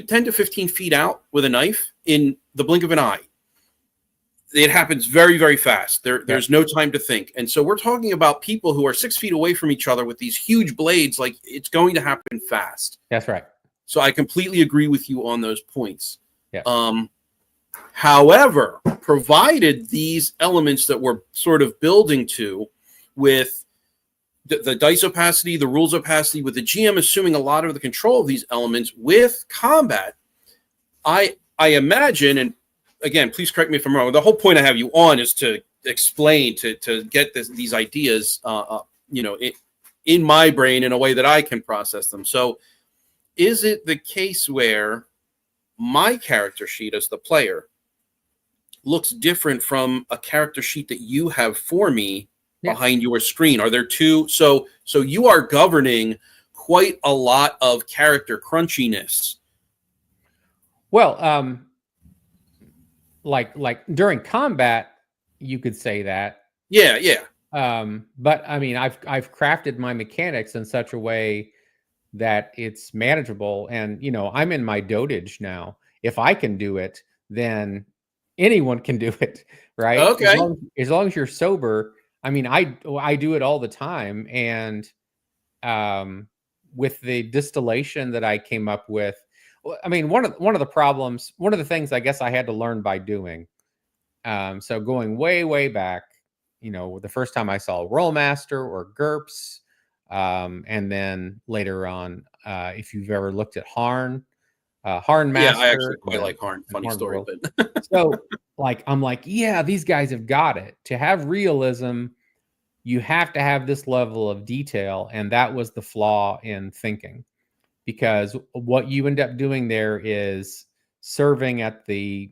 10 to 15 feet out with a knife in the blink of an eye. It happens very, very fast. There's no time to think. And so we're talking about people who are 6 feet away from each other with these huge blades. Like, it's going to happen fast. That's right. So I completely agree with you on those points. Yes. However, provided these elements that we're sort of building to with the dice opacity, the rules opacity, with the GM assuming a lot of the control of these elements with combat, I imagine, and again, please correct me if I'm wrong, the whole point I have you on is to explain, to get these ideas, in my brain in a way that I can process them. So is it the case where my character sheet as the player looks different from a character sheet that you have for me behind your screen? Are there two? So you are governing quite a lot of character crunchiness. Well, like during combat, you could say that. Yeah. But I mean, I've crafted my mechanics in such a way that it's manageable, and I'm in my dotage now. If I can do it, then anyone can do it, right? Okay. As long as you're sober. I mean, I do it all the time, and with the distillation that I came up with, I mean, one of the problems, one of the things I guess I had to learn by doing. So going way back, the first time I saw Rollmaster or GURPS, and then later on, if you've ever looked at Harn Master. Yeah, I actually quite like Harn. Funny story, but so I'm like, yeah, these guys have got it. To have realism, you have to have this level of detail, and that was the flaw in thinking, because what you end up doing there is serving at the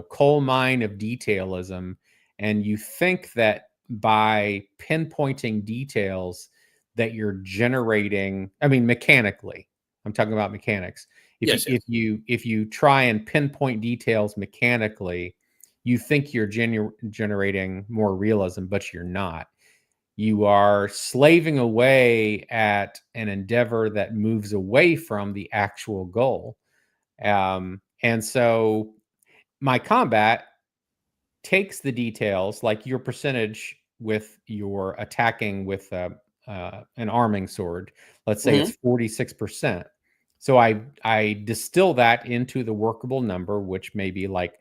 coal mine of detailism, and you think that by pinpointing details that you're generating, I mean, mechanically, I'm talking about mechanics. If you try and pinpoint details mechanically, you think you're generating more realism, but you're not. You are slaving away at an endeavor that moves away from the actual goal. And so my combat takes the details, like your percentage with your attacking with an arming sword. Let's say it's 46%. So I distill that into the workable number, which may be like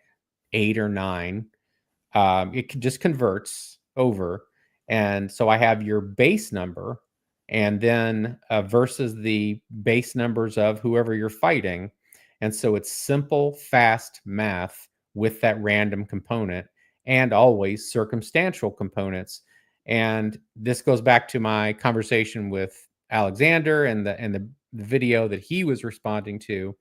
8 or 9. It just converts over. And so I have your base number, and then versus the base numbers of whoever you're fighting. And so it's simple, fast math with that random component, and always circumstantial components. And this goes back to my conversation with Alexander and the video that he was responding to.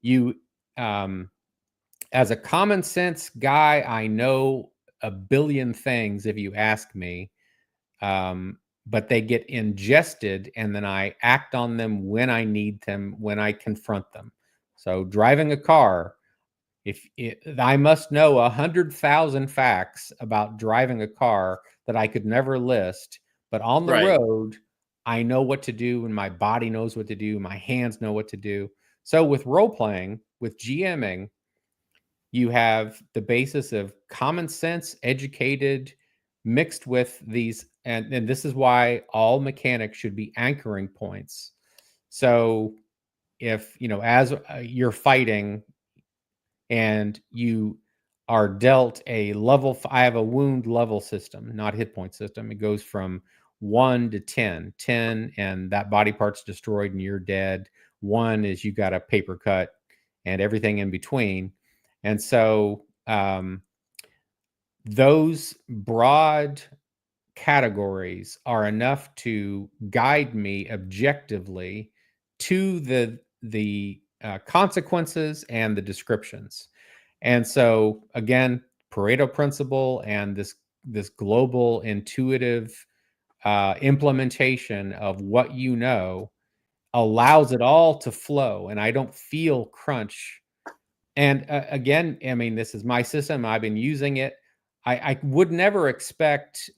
You, as a common sense guy, I know a billion things if you ask me, but they get ingested, and then I act on them when I need them, when I confront them. So driving a car, I must know 100,000 facts about driving a car that I could never list, but on the road, I know what to do, and my body knows what to do, my hands know what to do. So with role playing, with GMing, you have the basis of common sense, educated, mixed with these, and this is why all mechanics should be anchoring points. So if as you're fighting and you are dealt a level, I have a wound level system, not hit point system. It goes from 1 to 10. 10 and that body part's destroyed and you're dead. 1 is you got a paper cut and everything in between. And so those broad categories are enough to guide me objectively to the consequences and the descriptions. And so again, Pareto principle and this global intuitive implementation of what you know allows it all to flow, and I don't feel crunch. And again, I mean, this is my system. I've been using it. I would never expect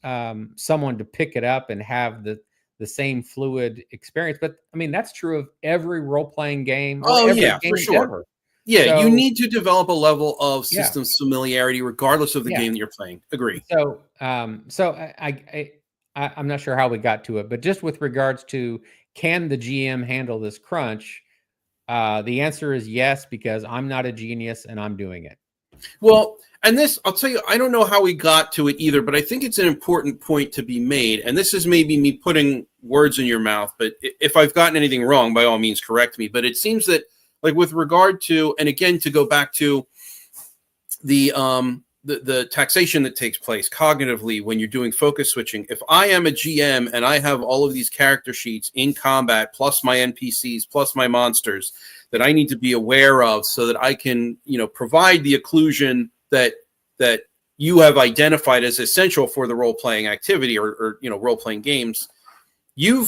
someone to pick it up and have the same fluid experience. But I mean, that's true of every role-playing game or every yeah, game for sure. ever. Yeah, So, you need to develop a level of yeah, systems familiarity regardless of the yeah. game that you're playing. Agree. So, I'm not sure how we got to it, but just with regards to can the GM handle this crunch? The answer is yes, because I'm not a genius and I'm doing it. Well, and this, I'll tell you, I don't know how we got to it either, but I think it's an important point to be made. And this is maybe me putting words in your mouth, but if I've gotten anything wrong, by all means, correct me. But it seems that, like, with regard to, and again, to go back to the taxation that takes place cognitively when you're doing focus switching. If I am a GM and I have all of these character sheets in combat, plus my NPCs, plus my monsters that I need to be aware of so that I can, provide the occlusion that you have identified as essential for the role-playing activity or role-playing games, you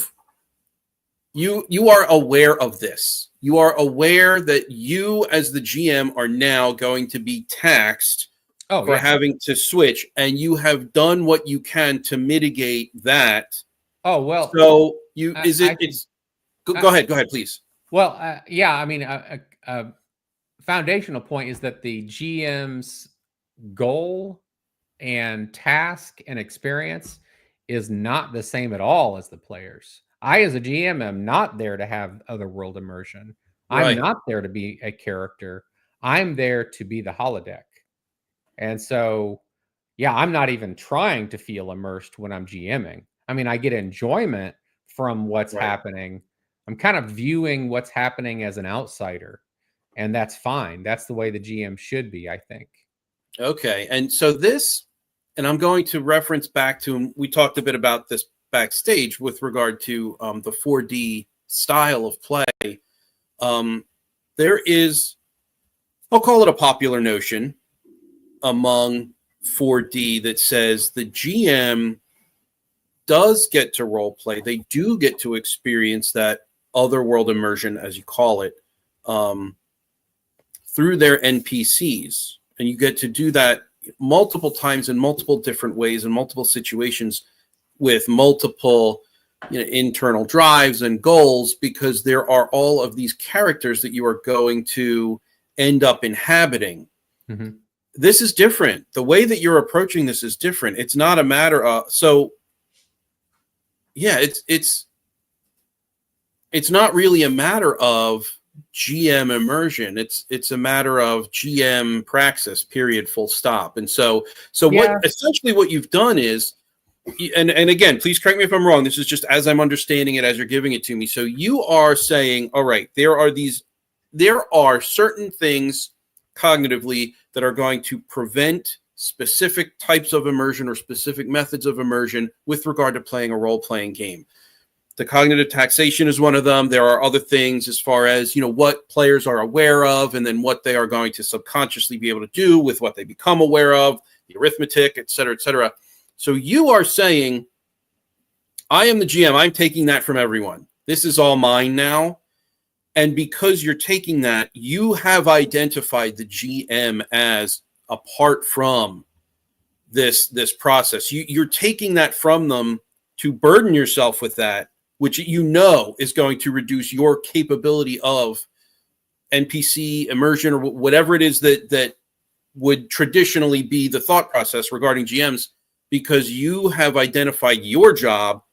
are aware of this. You are aware that you as the GM are now going to be taxed for having to switch, and you have done what you can to mitigate that. Oh, well. So go ahead, please. Well, yeah, I mean, a foundational point is that the GM's goal and task and experience is not the same at all as the players. I, as a GM, am not there to have otherworld immersion. Right. I'm not there to be a character. I'm there to be the holodeck. And so, yeah, I'm not even trying to feel immersed when I'm GMing. I mean, I get enjoyment from what's happening. I'm kind of viewing what's happening as an outsider, and that's fine. That's the way the GM should be, I think. Okay. And so this, and I'm going to reference back to, we talked a bit about this backstage with regard to the 4D style of play. There is, I'll call it a popular notion among 4D that says the GM does get to role play. They do get to experience that otherworld immersion, as you call it, through their NPCs. And you get to do that multiple times in multiple different ways in multiple situations with multiple internal drives and goals, because there are all of these characters that you are going to end up inhabiting. Mm-hmm. This is different. The way that you're approaching this is different. It's not a matter of, it's not really a matter of GM immersion. It's a matter of GM praxis, period, full stop. And so what essentially what you've done is, and again, please correct me if I'm wrong, this is just as I'm understanding it as you're giving it to me. So you are saying, all right, there are certain things cognitively that are going to prevent specific types of immersion or specific methods of immersion with regard to playing a role-playing game. The cognitive taxation is one of them. There are other things as far as, what players are aware of and then what they are going to subconsciously be able to do with what they become aware of, the arithmetic, et cetera, et cetera. So you are saying, I am the GM. I'm taking that from everyone. This is all mine now. And because you're taking that, you have identified the GM as apart from this process. You're taking that from them to burden yourself with that, which is going to reduce your capability of NPC immersion or whatever it is that would traditionally be the thought process regarding GMs, because you have identified your job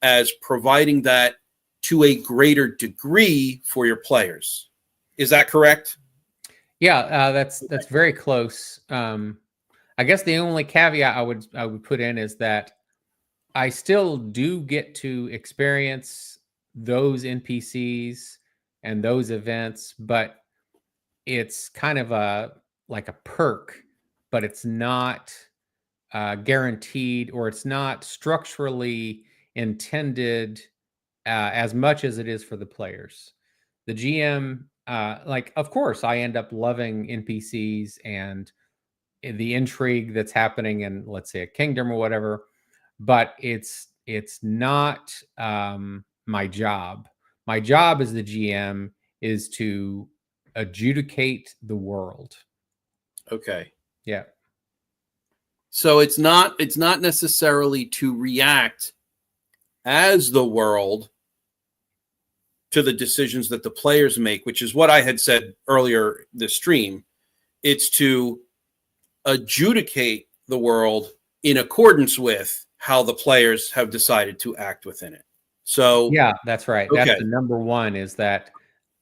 as providing that to a greater degree for your players. Is that correct? Yeah, that's very close. I guess the only caveat I would put in is that I still do get to experience those NPCs and those events, but it's kind of like a perk, but it's not guaranteed, or it's not structurally intended as much as it is for the players. The GM, like, of course, I end up loving NPCs and the intrigue that's happening in, let's say, a kingdom or whatever, but it's not my job. My job as the GM is to adjudicate the world. Okay. Yeah. So it's not necessarily to react as the world to the decisions that the players make, which is what I had said earlier this stream. It's to adjudicate the world in accordance with how the players have decided to act within it. So yeah, that's right. Okay. That's the number one, is that,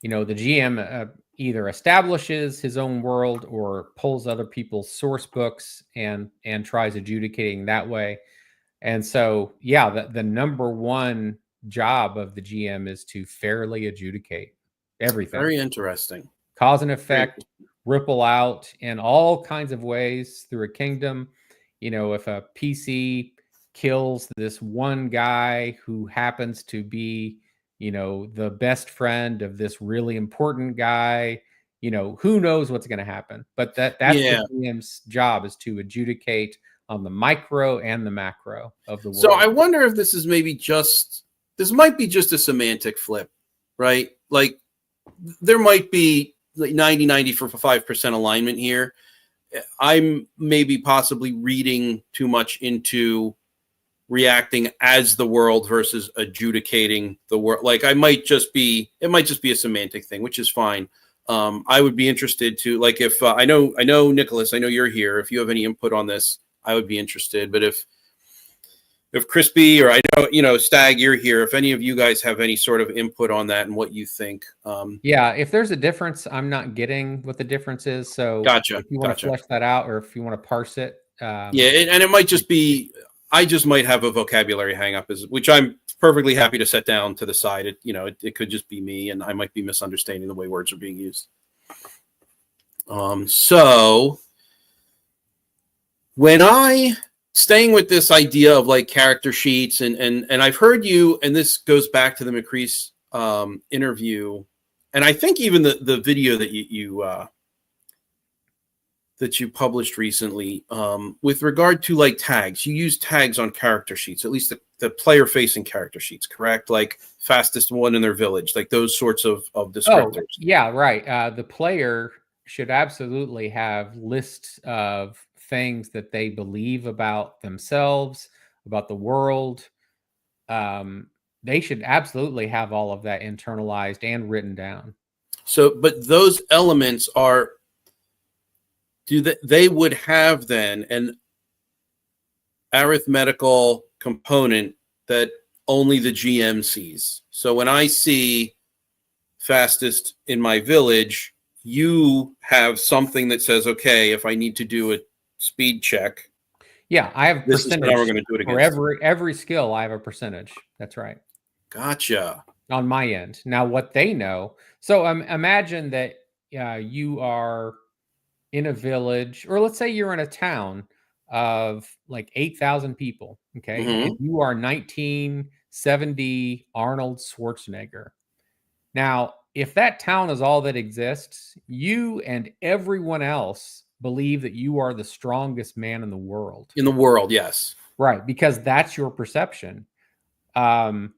the GM either establishes his own world or pulls other people's source books and tries adjudicating that way. And so, yeah, the number one job of the GM is to fairly adjudicate everything. Very interesting. Cause and effect, ripple out in all kinds of ways through a kingdom. If a PC kills this one guy who happens to be, the best friend of this really important guy, who knows what's going to happen. But that's the GM's job, is to adjudicate on the micro and the macro of the world. So I wonder if this is this might be just a semantic flip, right? Like, there might be like 95% alignment here. I'm maybe possibly reading too much into reacting as the world versus adjudicating the world. Like, it might just be a semantic thing, which is fine. I would be interested to, like, if I know Nicholas, I know you're here. If you have any input on this, I would be interested. But if Crispy, or I know, Stag, you're here. If any of you guys have any sort of input on that and what you think. Yeah, if there's a difference, I'm not getting what the difference is. So Gotcha. If you want to flesh that out, or if you want to parse it. And it might just be, I just might have a vocabulary hang up, which I'm perfectly happy to set down to the side. It could just be me, and I might be misunderstanding the way words are being used. So when staying with this idea of like character sheets, and I've heard you, and this goes back to the Macrease interview, and I think even the video that you published recently, with regard to like tags. You use tags on character sheets, at least the player facing character sheets, correct? Like fastest one in their village, like those sorts of descriptors. Oh, yeah, right. The player should absolutely have lists of things that they believe about themselves, about the world. They should absolutely have all of that internalized and written down. So, but those elements they would have then an arithmetical component that only the GM sees. So when I see fastest in my village, you have something that says, okay, if I need to do a speed check. Yeah, I have this percentage. Is how we're going to do it against. For every skill, I have a percentage. That's right. Gotcha. On my end. Now, what they know. So imagine that you are in a village, or let's say you're in a town of like 8,000 people. Okay. Mm-hmm. And you are 1970 Arnold Schwarzenegger. Now, if that town is all that exists, you and everyone else believe that you are the strongest man in the world. In the world, yes. Right. Because that's your perception. Now,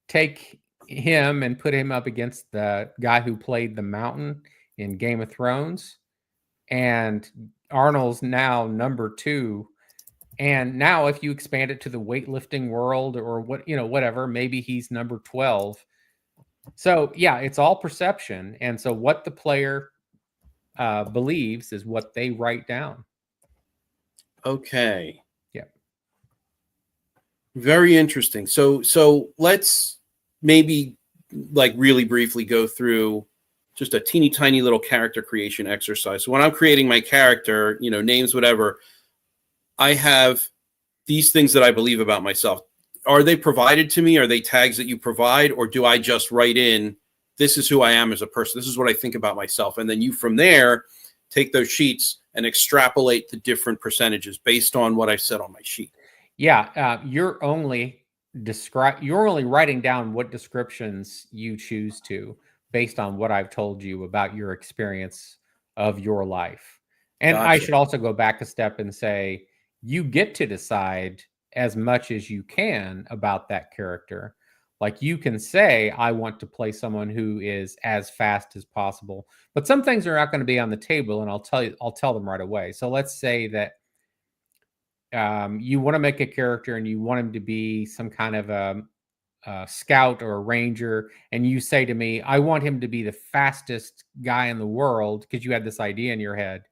take him and put him up against the guy who played the Mountain in Game of Thrones, and Arnold's now number 2. And now if you expand it to the weightlifting world, or whatever, maybe he's number 12. So yeah, it's all perception. And so what the player believes is what they write down. Okay. Yeah. Very interesting. So let's maybe like really briefly go through just a teeny tiny little character creation exercise. So when I'm creating my character, names, whatever, I have these things that I believe about myself, are they provided to me? Are they tags that you provide? Or do I just write in, this is who I am as a person. This is what I think about myself. And then you from there take those sheets and extrapolate the different percentages based on what I said on my sheet. Yeah, you're only writing down what descriptions you choose to based on what I've told you about your experience of your life. And I Gotcha. should also go back a step and say you get to decide as much as you can about that character. Like you can say, I want to play someone who is as fast as possible, but some things are not going to be on the table, and I'll tell them right away. So let's say that you want to make a character and you want him to be some kind of a scout or a ranger, and you say to me, I want him to be the fastest guy in the world because you had this idea in your head.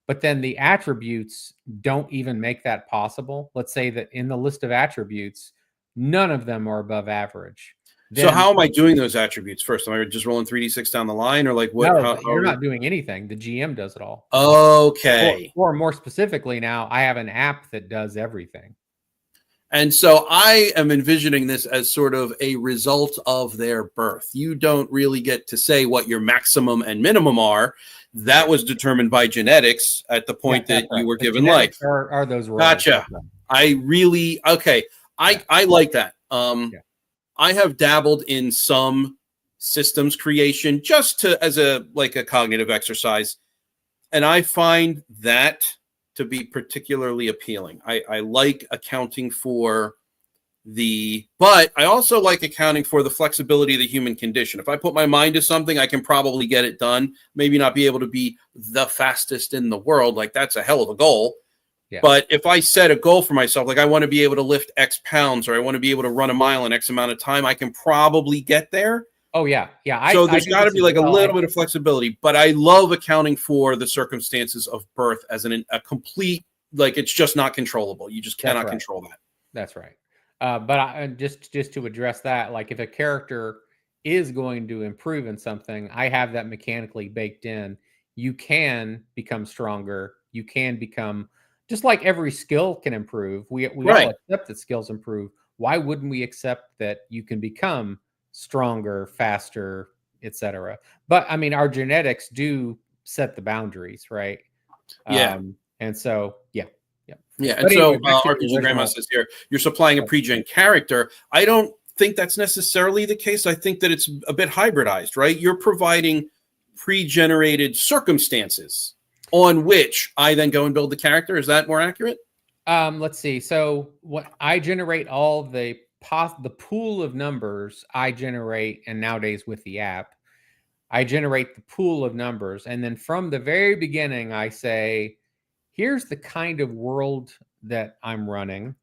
But then the attributes don't even make that possible. Let's say that in the list of attributes, none of them are above average. So Then how am I doing those attributes first? Am I just rolling 3d6 down the line, or like what? no, you're not doing anything. The GM does it all. Okay. Or more specifically, now I have an app that does everything. And so I am envisioning this as sort of a result of their birth. You don't really get to say what your maximum and minimum are. That was determined by genetics at the point that you were given life. Are those roles? Gotcha. I really, okay. I like that. I have dabbled in some systems creation just to as a cognitive exercise, and I find that to be particularly appealing. I like accounting for but I also like accounting for the flexibility of the human condition. If I put my mind to something, I can probably get it done. Maybe not be able to be the fastest in the world. Like that's a hell of a goal. Yeah. But if I set a goal for myself, like I want to be able to lift X pounds, or I want to be able to run a mile in X amount of time, I can probably get there. Oh, yeah. Yeah. So there's got to be like a little bit of flexibility, but I love accounting for the circumstances of birth as a complete, like it's just not controllable. You just cannot control that. That's right. But just to address that, like if a character is going to improve in something, I have that mechanically baked in. You can become stronger. You can become, just like every skill can improve. We all accept that skills improve. Why wouldn't we accept that you can become stronger, faster, etc.? But I mean, our genetics do set the boundaries, right? Yeah. And so, yeah. Yeah, and so RPG Grandma says here, you're supplying a pre-gen character. I don't think that's necessarily the case. I think that it's a bit hybridized, right? You're providing pre-generated circumstances on which I then go and build the character. Is that more accurate? Let's see. So what I generate all the pool of numbers I generate, and nowadays with the app, I generate the pool of numbers. And then from the very beginning, I say, here's the kind of world that I'm running.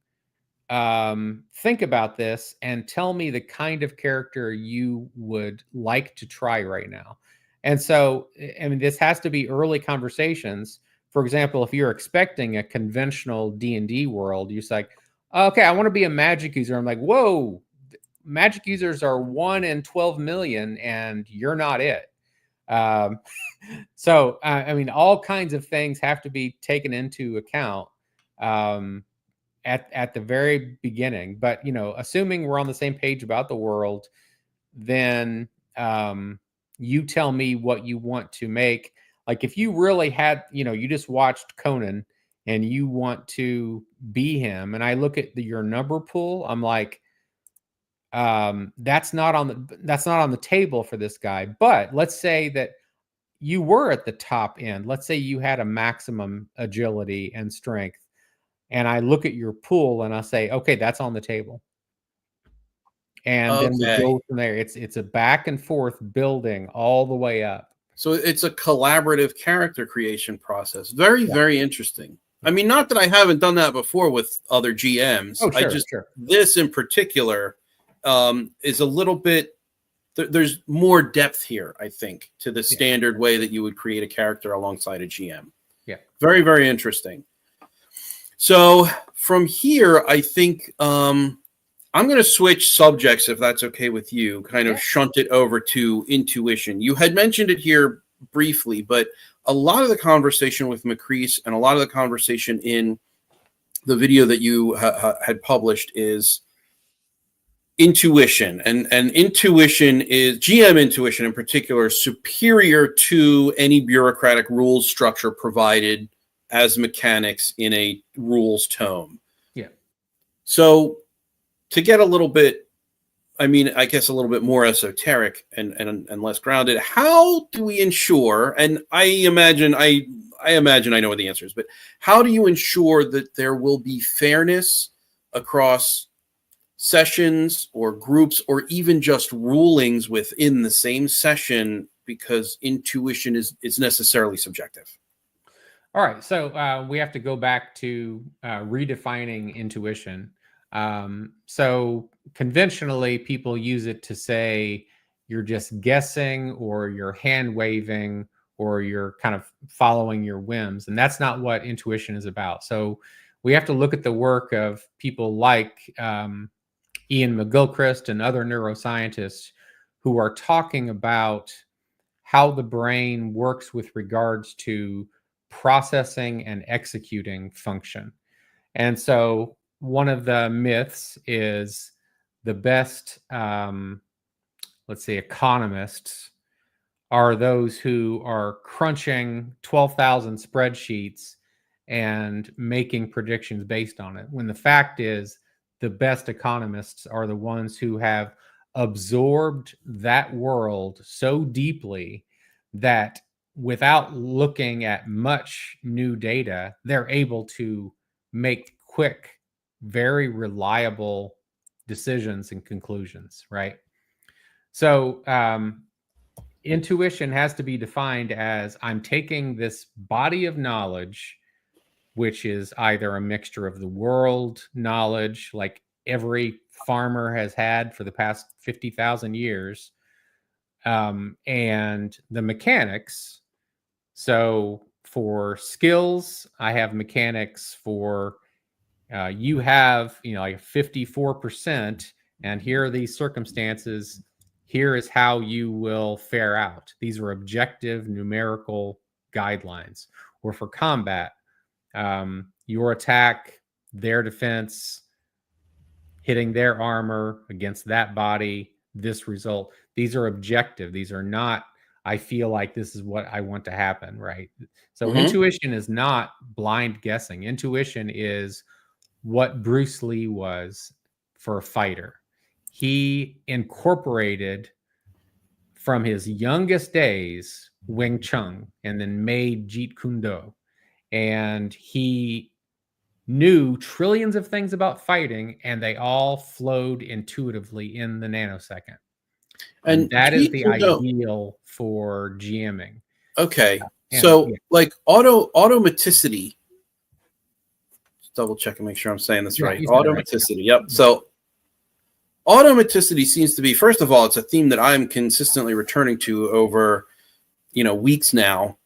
Think about this and tell me the kind of character you would like to try right now. And so, I mean, this has to be early conversations. For example, if you're expecting a conventional D&D world, you're like, okay, I want to be a magic user. I'm like, whoa, magic users are 1 in 12 million and you're not it. So, I mean, all kinds of things have to be taken into account at the very beginning. But, assuming we're on the same page about the world, then you tell me what you want to make. Like if you really had, you just watched Conan and you want to be him, and I look at your number pool, I'm like, that's not on the table for this guy. But let's say that you were at the top end. Let's say you had a maximum agility and strength, and I look at your pool and I say, okay, that's on the table. And then we go from there. It's a back and forth building all the way up. So it's a collaborative character creation process. Very, very interesting. I mean, not that I haven't done that before with other GMs. Oh, sure, This in particular is a little bit, there's more depth here, I think, to the standard way that you would create a character alongside a GM. Yeah. Very, very interesting. So from here, I think I'm going to switch subjects, if that's okay with you, kind of shunt it over to intuition. You had mentioned it here briefly, but a lot of the conversation with Macrease and a lot of the conversation in the video that you had published is intuition, and intuition is GM intuition in particular superior to any bureaucratic rules structure provided as mechanics in a rules tome. Yeah. So to get a little bit, I mean, I guess a little bit more esoteric and less grounded, how do we ensure, and I imagine I know what the answer is, but how do you ensure that there will be fairness across sessions or groups or even just rulings within the same session, because intuition is necessarily subjective? All right, so we have to go back to redefining intuition. So conventionally, people use it to say you're just guessing, or you're hand waving, or you're kind of following your whims, and that's not what intuition is about. So we have to look at the work of people like Ian McGilchrist and other neuroscientists who are talking about how the brain works with regards to processing and executing function. And so one of the myths is the best, let's say, economists are those who are crunching 12,000 spreadsheets and making predictions based on it. When the fact is, the best economists are the ones who have absorbed that world so deeply that without looking at much new data, they're able to make quick, very reliable decisions and conclusions, right? So intuition has to be defined as I'm taking this body of knowledge, which is either a mixture of the world knowledge, like every farmer has had for the past 50,000 years, and the mechanics. So for skills, I have mechanics for you have, like 54%, and here are these circumstances. Here is how you will fare out. These are objective numerical guidelines. Or for combat, your attack, their defense, hitting their armor against that body, this result. These are objective. These are not, I feel like this is what I want to happen, right? So intuition is not blind guessing. Intuition is what Bruce Lee was for a fighter. He incorporated from his youngest days Wing Chun and then made Jeet Kune Do. And he knew trillions of things about fighting, and they all flowed intuitively in the nanosecond. And that is the ideal for GMing. Okay. So like automaticity, double check and make sure I'm saying this right. Automaticity. Right. Yep. So automaticity seems to be, first of all, it's a theme that I'm consistently returning to over, weeks now.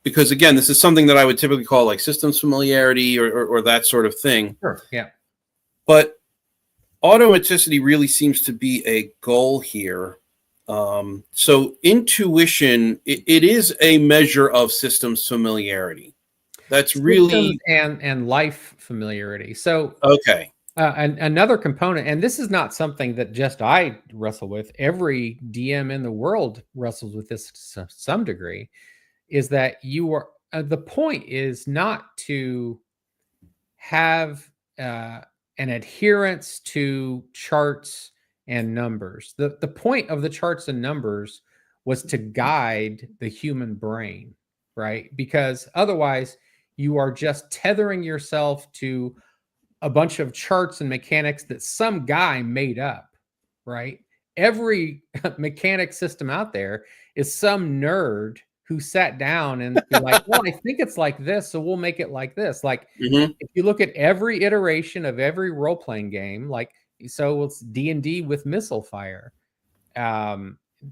Because again, this is something that I would typically call like systems familiarity or that sort of thing. Sure. Yeah. But automaticity really seems to be a goal here. So intuition, it is a measure of systems familiarity. That's really and life familiarity. So okay. Another component, and this is not something that just I wrestle with. Every DM in the world wrestles with this to some degree. Is that you are the point is not to have an adherence to charts and numbers. The point of the charts and numbers was to guide the human brain, right? Because otherwise you are just tethering yourself to a bunch of charts and mechanics that some guy made up, right? Every mechanic system out there is some nerd who sat down and be like, well, I think it's like this, so we'll make it like this. Like, if you look at every iteration of every role-playing game, like, so it's D&D with missile fire.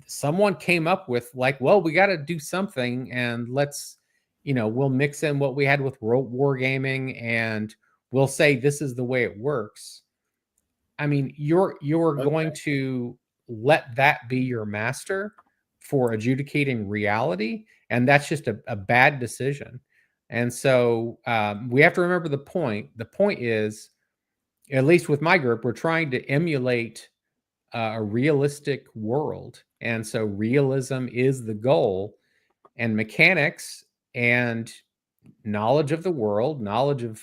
Someone came up with like, well, we got to do something, and let's, we'll mix in what we had with wargaming, and we'll say this is the way it works. I mean, you're going to let that be your master for adjudicating reality, and that's just a bad decision. And so we have to remember the point. The point is, at least with my group, we're trying to emulate a realistic world. And so realism is the goal, and mechanics and knowledge of the world, knowledge of,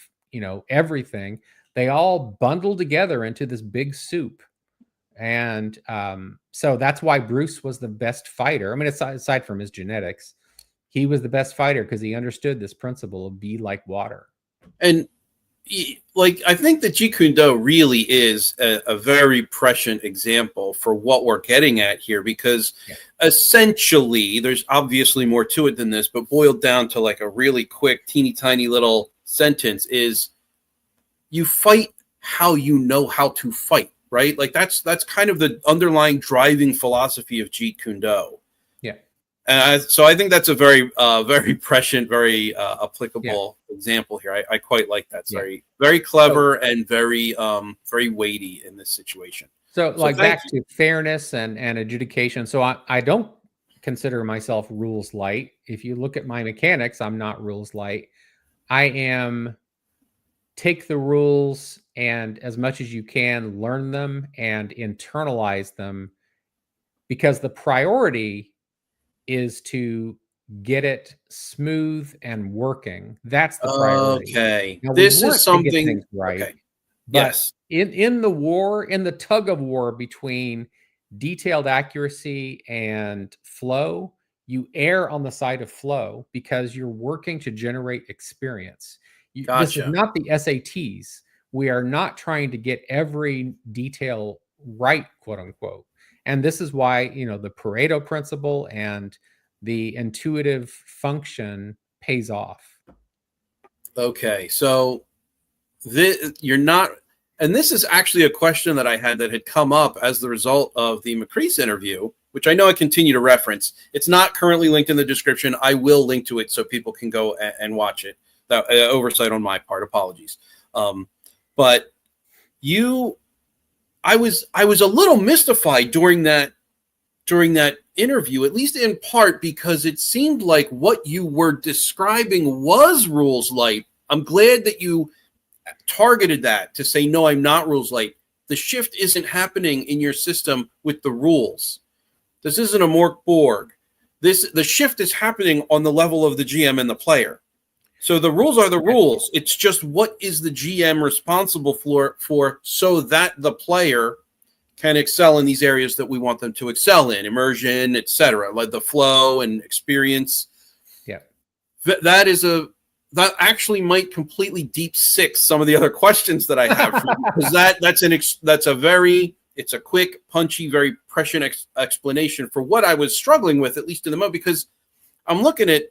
everything, they all bundle together into this big soup. And so that's why Bruce was the best fighter. I mean, aside from his genetics, he was the best fighter because he understood this principle of be like water. And like, I think that Jeet Kune Do really is a very prescient example for what we're getting at here, because essentially there's obviously more to it than this, but boiled down to like a really quick, teeny tiny little sentence is you fight how you know how to fight, right? Like that's kind of the underlying driving philosophy of Jeet Kune Do. So I think that's a very, very prescient, very applicable example here. I quite like that. It's very, very clever and very, very weighty in this situation. So like back to fairness and adjudication. So I don't consider myself rules light. If you look at my mechanics, I'm not rules light. I am take the rules and as much as you can learn them and internalize them, because the priority is to get it smooth and working. That's the priority. Okay. Now, This is something to get things right. Okay. But yes. In the war, in the tug of war between detailed accuracy and flow, you err on the side of flow because you're working to generate experience. Gotcha. This is not the SATs. We are not trying to get every detail right, quote unquote. And this is why, the Pareto principle and the intuitive function pays off. Okay. So you're not, and this is actually a question that I had that had come up as the result of the Macrease interview, which I know I continue to reference. It's not currently linked in the description. I will link to it so people can go and watch it. That oversight on my part. Apologies. But I was a little mystified during that interview, at least in part because it seemed like what you were describing was rules light. I'm glad that you targeted that to say, no, I'm not rules light. The shift isn't happening in your system with the rules. This isn't a Mork Borg. The shift is happening on the level of the GM and the player. So the rules are the rules. It's just what is the GM responsible for so that the player can excel in these areas that we want them to excel in, immersion, etc., like the flow and experience. Yeah. That actually might completely deep six some of the other questions that I have, because it's a quick, punchy, very prescient explanation for what I was struggling with, at least in the moment, because I'm looking at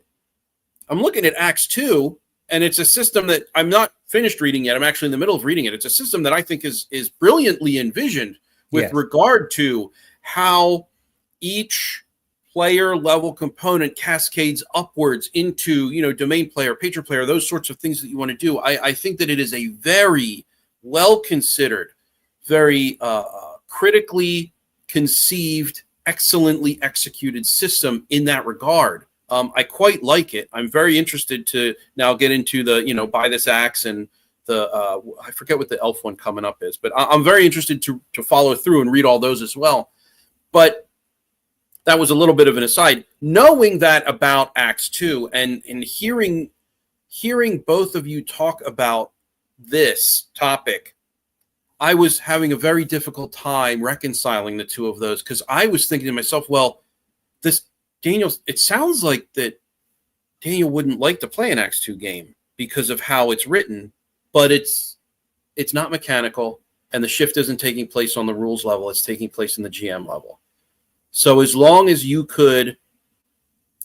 Acts 2, and it's a system that I'm not finished reading yet. I'm actually in the middle of reading it. It's a system that I think is brilliantly envisioned with regard to how each player level component cascades upwards into, domain player, patron player, those sorts of things that you want to do. I think that it is a very well considered, very critically conceived, excellently executed system in that regard. I quite like it. I'm very interested to now get into the, buy this axe and the I forget what the elf one coming up is, but I'm very interested to follow through and read all those as well. But that was a little bit of an aside. Knowing that about Acts 2 and hearing both of you talk about this topic, I was having a very difficult time reconciling the two of those, because I was thinking to myself, well, it sounds like that Daniel wouldn't like to play an Acts 2 game because of how it's written, but it's not mechanical, and the shift isn't taking place on the rules level. It's taking place in the GM level. So as long as you could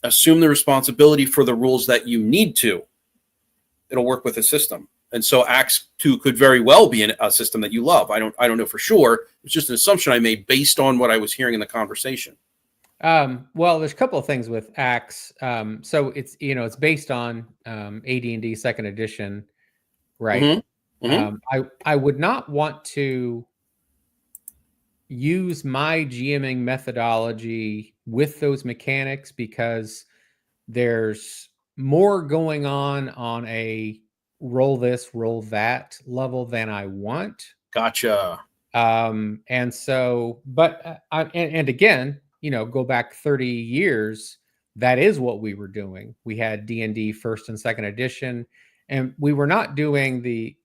assume the responsibility for the rules that you need to, it'll work with the system. And so Acts 2 could very well be a system that you love. I don't know for sure. It's just an assumption I made based on what I was hearing in the conversation. Well, there's a couple of things with Acts. So it's based on AD&D second edition, right? Mm-hmm. Mm-hmm. I would not want to use my GMing methodology with those mechanics, because there's more going on a roll this, roll that level than I want. Gotcha. And so, but and again, go back 30 years, that is what we were doing. We had D&D first and second edition, and we were not doing the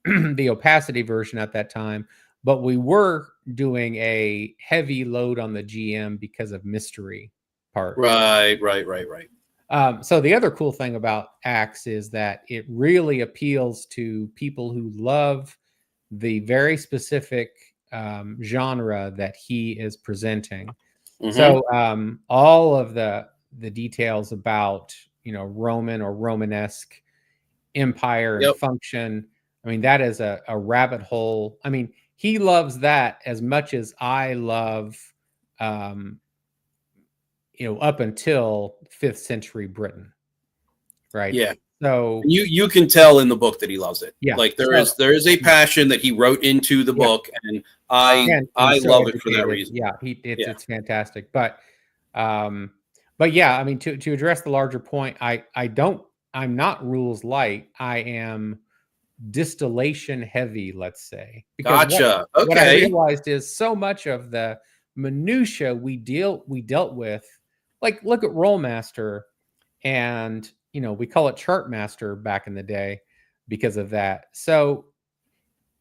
the opacity version at that time, but we were doing a heavy load on the GM because of mystery part. Right. So the other cool thing about Axe is that it really appeals to people who love the very specific genre that he is presenting. Mm-hmm. So all of the details about Roman or Romanesque empire and function, I mean, that is a rabbit hole. I mean, he loves that as much as I love up until 5th century Britain, right? Yeah. So you can tell in the book that he loves it. Yeah. Like there is a passion that he wrote into the book, and I so love it for that reason. Yeah, it's fantastic. But yeah, I mean, to address the larger point, I'm not rules light. I am distillation heavy, let's say. Because Gotcha. what I Okay. realized is so much of the minutia we dealt with, like look at Rollmaster, and we call it Chartmaster back in the day because of that. So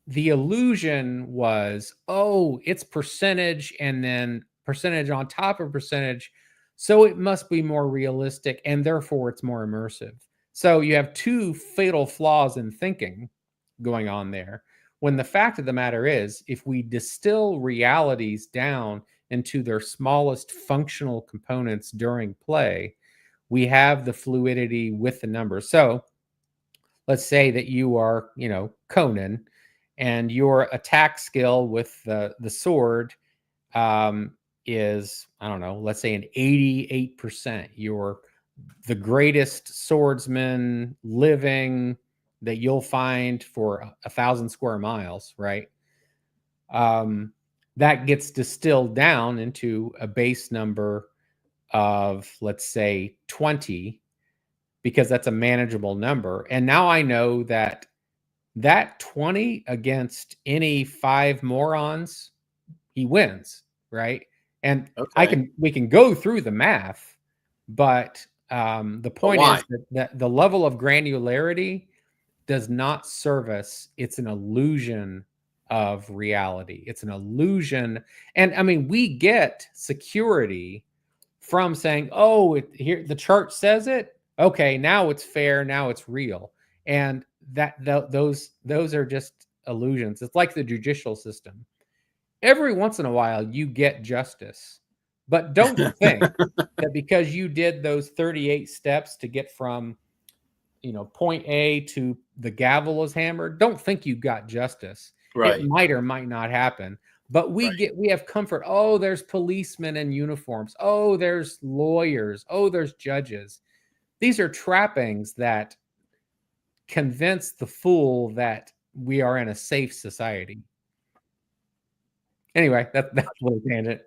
the illusion was, oh, it's percentage and then percentage on top of percentage, so it must be more realistic and therefore it's more immersive. So you have two fatal flaws in thinking going on there, when the fact of the matter is, if we distill realities down into their smallest functional components during play, we have the fluidity with the numbers. So let's say that you are, Conan, and your attack skill with the sword is, I don't know, let's say an 88%. You're the greatest swordsman living that you'll find for 1,000 square miles, right? That gets distilled down into a base number of, let's say, 20, because that's a manageable number. And now I know that 20 against any 5 morons, he wins, right? And we can go through the math, but the point is that the level of granularity does not service. It's an illusion of reality. It's an illusion. And I mean, we get security from saying, oh, here the chart says it. Okay, now it's fair. Now it's real. And those are just illusions. It's like the judicial system. Every once in a while, you get justice, but don't think that because you did those 38 steps to get from point A to the gavel is hammered, don't think you got justice. Right. It might or might not happen. But we have comfort. Oh, there's policemen in uniforms. Oh, there's lawyers. Oh, there's judges. These are trappings that convince the fool that we are in a safe society. Anyway, that's a little tangent.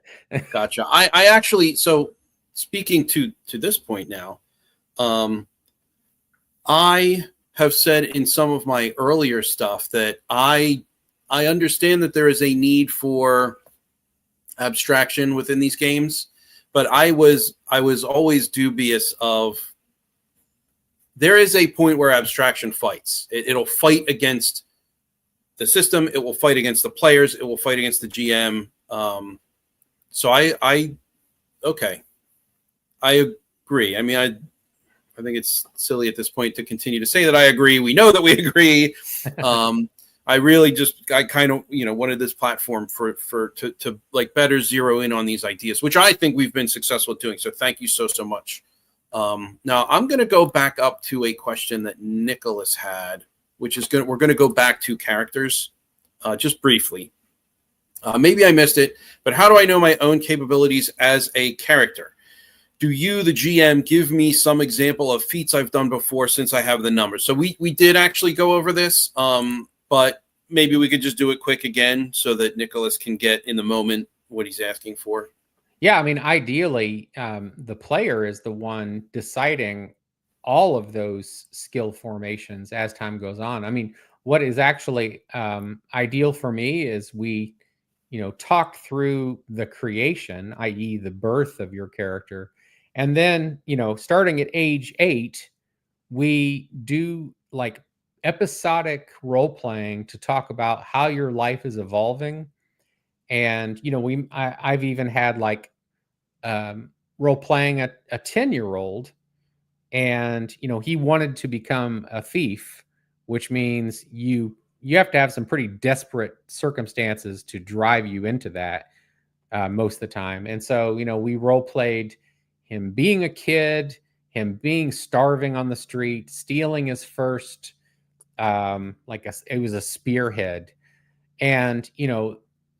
Gotcha. I actually, so speaking to this point now, I have said in some of my earlier stuff that I understand that there is a need for abstraction within these games, but I was always dubious of, there is a point where abstraction fights. It'll fight against the system. It will fight against the players. It will fight against the GM. So I agree. I mean, I think it's silly at this point to continue to say that I agree. We know that we agree. I really I kind of, wanted this platform to like better zero in on these ideas, which I think we've been successful at doing. So thank you so much. Now I'm going to go back up to a question that Nicholas had, which is we're going to go back to characters, just briefly. Maybe I missed it, but how do I know my own capabilities as a character? Do you, the GM, give me some example of feats I've done before since I have the numbers? So we did actually go over this, but maybe we could just do it quick again so that Nicholas can get in the moment what he's asking for. Yeah, I mean, ideally, the player is the one deciding all of those skill formations as time goes on. I mean, what is actually ideal for me is we, talk through the creation, i.e., the birth of your character, and then, starting at age 8, we do like episodic role playing to talk about how your life is evolving. And I've even had like role playing a 10-year-old, and he wanted to become a thief, which means you have to have some pretty desperate circumstances to drive you into that most of the time. And so we role played him being a kid, him being starving on the street, stealing his first it was a spearhead. And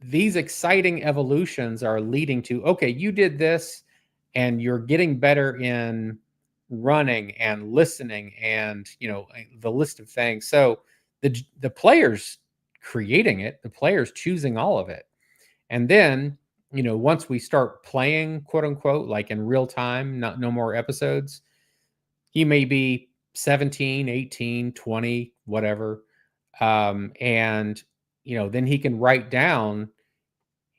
these exciting evolutions are leading to, okay, you did this and you're getting better in running and listening and the list of things. So the players creating it, the players choosing all of it. And then once we start playing, quote unquote, like in real time, no more episodes, he may be 17, 18, 20, whatever. And then he can write down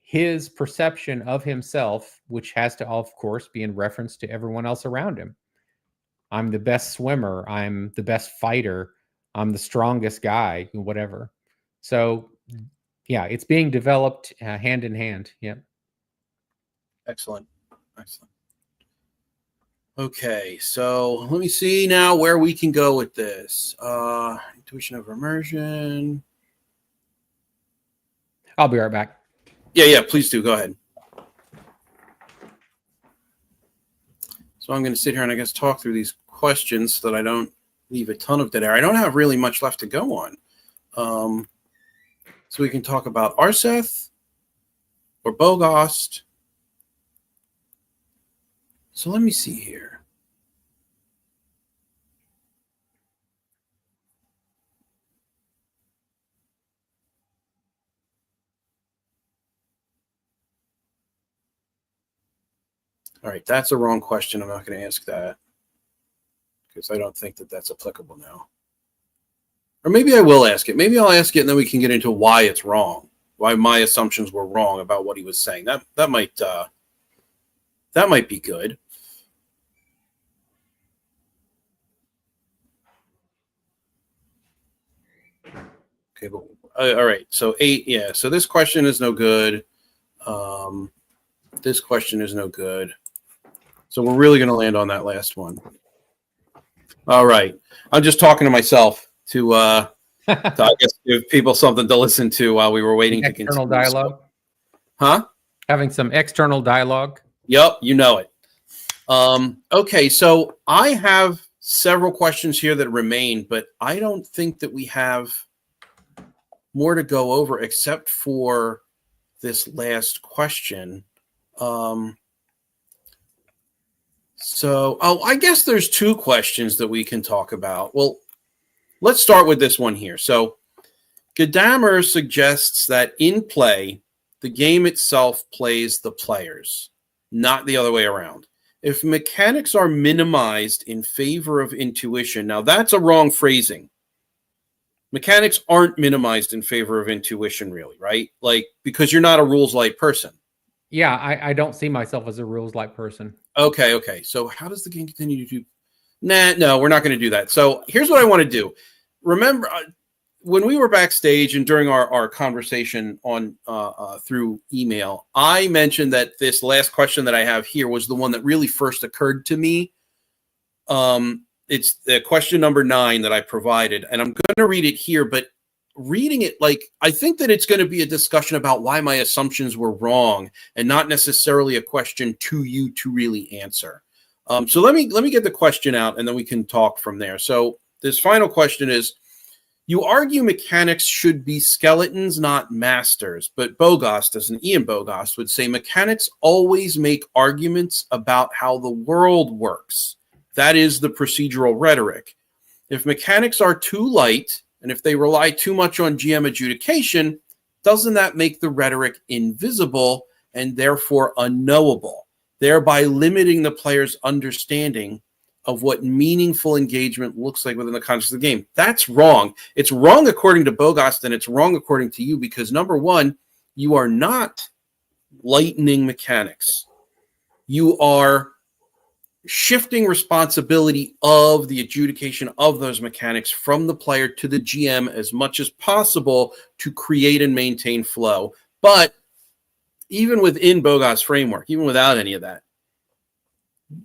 his perception of himself, which has to, of course, be in reference to everyone else around him. I'm the best swimmer. I'm the best fighter. I'm the strongest guy, whatever. So, yeah, it's being developed hand in hand. Yeah. Excellent. Okay, so let me see now where we can go with this. Intuition over immersion. I'll be right back. Yeah, please do. Go ahead. So I'm going to sit here and I guess talk through these questions so that I don't leave a ton of dead air. I don't have really much left to go on. So we can talk about Arseth or Bogost. So let me see here. All right, that's a wrong question. I'm not going to ask that because I don't think that that's applicable now. Or maybe I will ask it. Maybe I'll ask it and then we can get into why it's wrong, why my assumptions were wrong about what he was saying. That might be good. Okay, but all right. So 8, yeah. So this question is no good. This question is no good. So we're really going to land on that last one. All right. I'm just talking to myself to I guess give people something to listen to while we were waiting to continue. External dialogue. Huh? Having some external dialogue. Yep, you know it. Okay, so I have several questions here that remain, but I don't think that we have more to go over except for this last question. I guess there's 2 questions that we can talk about. Well, let's start with this one here. So Gadamer suggests that in play, the game itself plays the players, not the other way around. If mechanics are minimized in favor of intuition, now that's a wrong phrasing. Mechanics aren't minimized in favor of intuition, really, right? Like, because you're not a rules-light person. Yeah, I don't see myself as a rules-light person. Okay. So how does the game continue to do? No, we're not going to do that. So here's what I want to do. Remember, when we were backstage and during our conversation on through email, I mentioned that this last question that I have here was the one that really first occurred to me. It's the question number 9 that I provided, and I'm going to read it here, but reading it, I think that it's going to be a discussion about why my assumptions were wrong and not necessarily a question to you to really answer. So let me get the question out and then we can talk from there. So this final question is, you argue mechanics should be skeletons, not masters, but Bogost, as an Ian Bogost, would say mechanics always make arguments about how the world works. That is the procedural rhetoric. If mechanics are too light, and if they rely too much on GM adjudication, doesn't that make the rhetoric invisible and therefore unknowable, thereby limiting the player's understanding of what meaningful engagement looks like within the context of the game. That's wrong. It's wrong according to Bogost, and it's wrong according to you because, number one, you are not lightening mechanics. You are shifting responsibility of the adjudication of those mechanics from the player to the GM as much as possible to create and maintain flow. But even within Bogost's framework, even without any of that,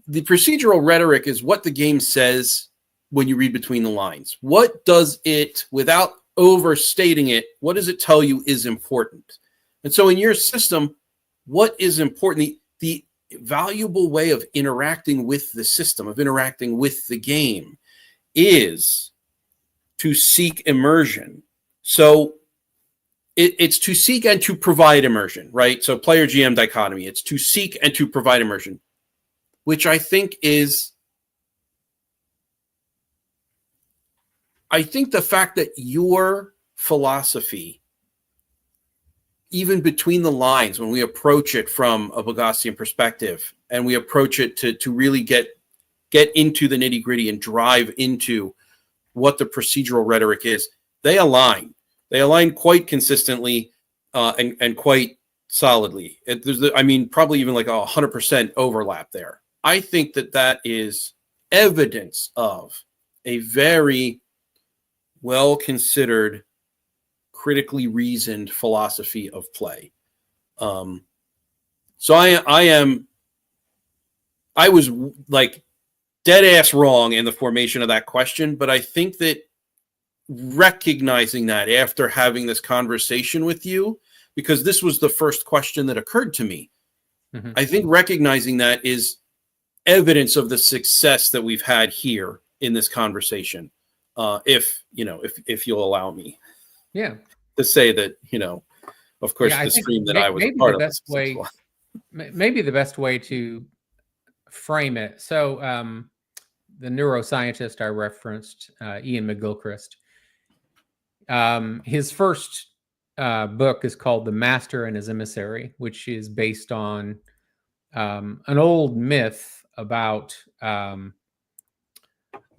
the procedural rhetoric is what the game says when you read between the lines. What does it, without overstating it, what does it tell you is important? And so in your system, what is important? The valuable way of interacting with the system, of interacting with the game, is to seek immersion. So it's to seek and to provide immersion, right? So player GM dichotomy. It's to seek and to provide immersion, which I think the fact that your philosophy, even between the lines, when we approach it from a Bogostian perspective and we approach it to really get into the nitty gritty and drive into what the procedural rhetoric is, they align. They align quite consistently and quite solidly. Probably even like 100% overlap there. I think that is evidence of a very well-considered, critically reasoned philosophy of play. So I was like dead ass wrong in the formation of that question, but I think that recognizing that after having this conversation with you, because this was the first question that occurred to me, I think recognizing that is evidence of the success that we've had here in this conversation. If you'll allow me. Yeah. To say that, of course, the stream that I was a part of. Maybe the best way to frame it. So the neuroscientist I referenced, Ian McGilchrist, his first book is called The Master and His Emissary, which is based on an old myth about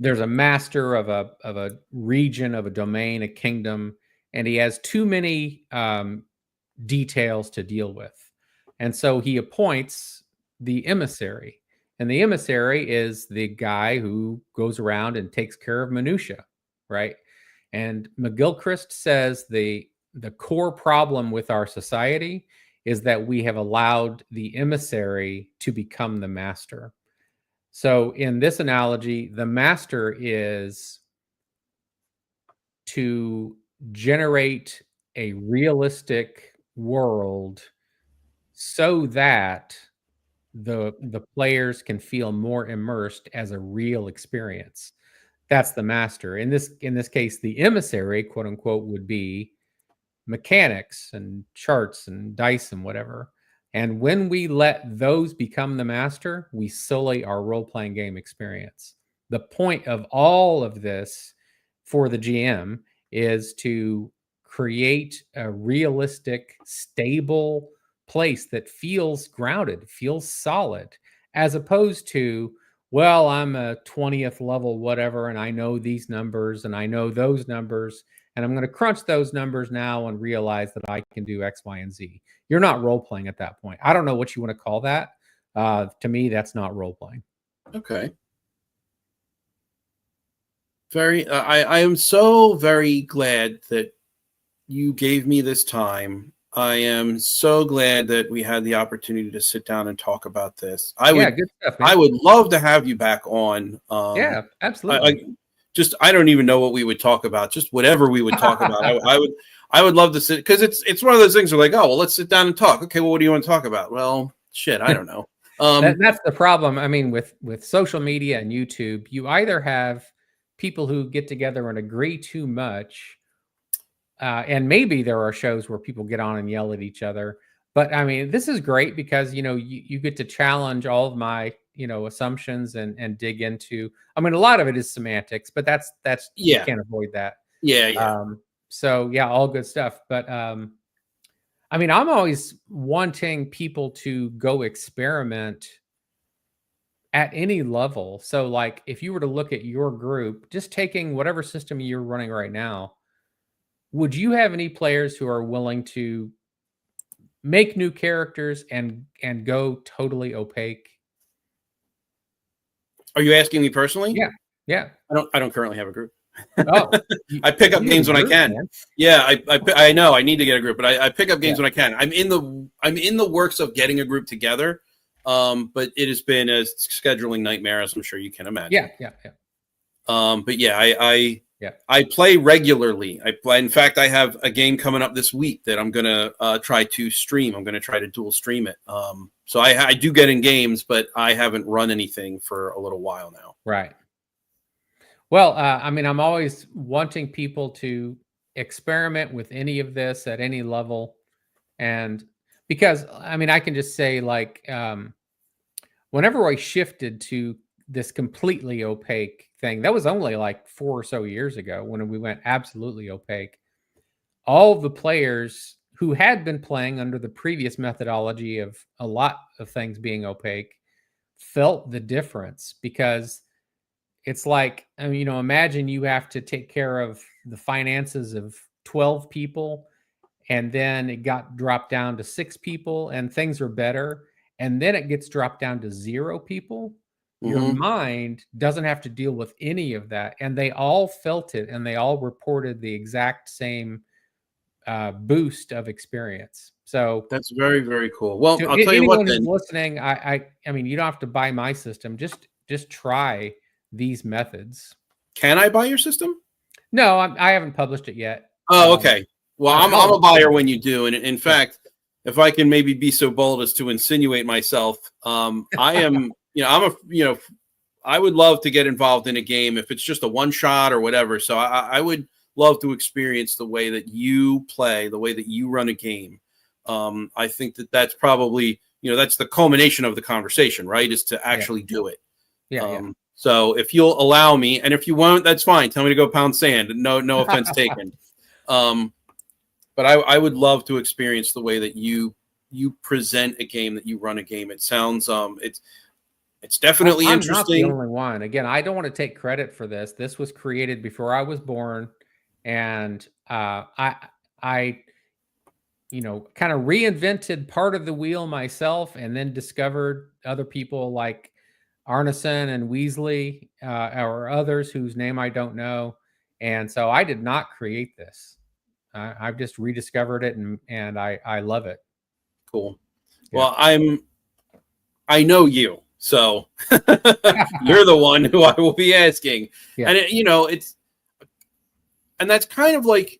there's a master of a region, of a domain, a kingdom, and he has too many details to deal with. And so he appoints the emissary. And the emissary is the guy who goes around and takes care of minutia, right? And McGilchrist says the core problem with our society is that we have allowed the emissary to become the master. So in this analogy, the master is to generate a realistic world so that the players can feel more immersed as a real experience. That's the master. In this case, the emissary, quote unquote, would be mechanics and charts and dice and whatever. And when we let those become the master, we sully our role-playing game experience. The point of all of this for the GM is to create a realistic, stable place that feels grounded, feels solid, as opposed to, well, I'm a 20th level whatever, and I know these numbers and I know those numbers, and I'm going to crunch those numbers now and realize that I can do X, Y, and Z. You're not role-playing at that point. I don't know what you want to call that. To me, that's not role-playing. Okay. I am so very glad that you gave me this time. I am so glad that we had the opportunity to sit down and talk about this. Good stuff, man. I would love to have you back on. Yeah, absolutely. I don't even know what we would talk about. Just whatever we would talk about. I would love to sit, because it's one of those things where like, oh, well, let's sit down and talk. Okay, well, what do you want to talk about? Well, shit, I don't know. That's the problem. I mean, with social media and YouTube, you either have people who get together and agree too much, and maybe there are shows where people get on and yell at each other. But I mean, this is great because you get to challenge all of my assumptions and dig into. I mean, a lot of it is semantics, but that's you can't avoid that. Yeah. So yeah, all good stuff. But I mean, I'm always wanting people to go experiment at any level. So, like, if you were to look at your group, just taking whatever system you're running right now, would you have any players who are willing to make new characters and go totally opaque? Are you asking me personally? Yeah, yeah. I don't currently have a group. Oh, you, I pick up you need a games when I group, can. man. Yeah, I know I need to get a group, but I pick up Yeah, games when I can. I'm in the works of getting a group together, but it has been a scheduling nightmare, as I'm sure you can imagine. yeah. But yeah, Yeah. I play regularly. In fact, I have a game coming up this week that I'm gonna try to stream. I'm gonna try to dual stream it. So I do get in games, but I haven't run anything for a little while now. Right. Well, I mean, I'm always wanting people to experiment with any of this at any level. And because, I mean, I can just say, like, whenever I shifted to this completely opaque thing, that was only like 4 or so years ago when we went absolutely opaque. All of the players who had been playing under the previous methodology of a lot of things being opaque felt the difference because it's like, I mean, imagine you have to take care of the finances of 12 people and then it got dropped down to 6 people and things are better. And then it gets dropped down to 0 people. Your Mm-hmm. mind doesn't have to deal with any of that. And they all felt it and they all reported the exact same boost of experience. So That's very, very cool. Well, to I'll tell you what anyone who's then. listening, I mean, you don't have to buy my system. Just try these methods. Can I buy your system? No, I haven't published it yet. Oh, okay. Well, I'm Oh, a buyer when you do, and in fact, if I can maybe be so bold as to insinuate myself, I am. I would love to get involved in a game if it's just a one shot or whatever. So I would love to experience the way that you play, the way that you run a game. I think that's probably that's the culmination of the conversation, right? Is to actually do it. Yeah. So if you'll allow me, and if you won't, that's fine. Tell me to go pound sand. No offense taken. But I would love to experience the way that you present a game, that you run a game. It sounds it's definitely I'm interesting. not the only one. Again, I don't want to take credit for this. This was created before I was born, and I kind of reinvented part of the wheel myself, and then discovered other people like Arneson and Weasley, or others whose name I don't know. And so I did not create this. I've just rediscovered it, and I love it. Cool. Yeah. Well, I know you, so you're the one who I will be asking. Yeah. And and that's kind of like,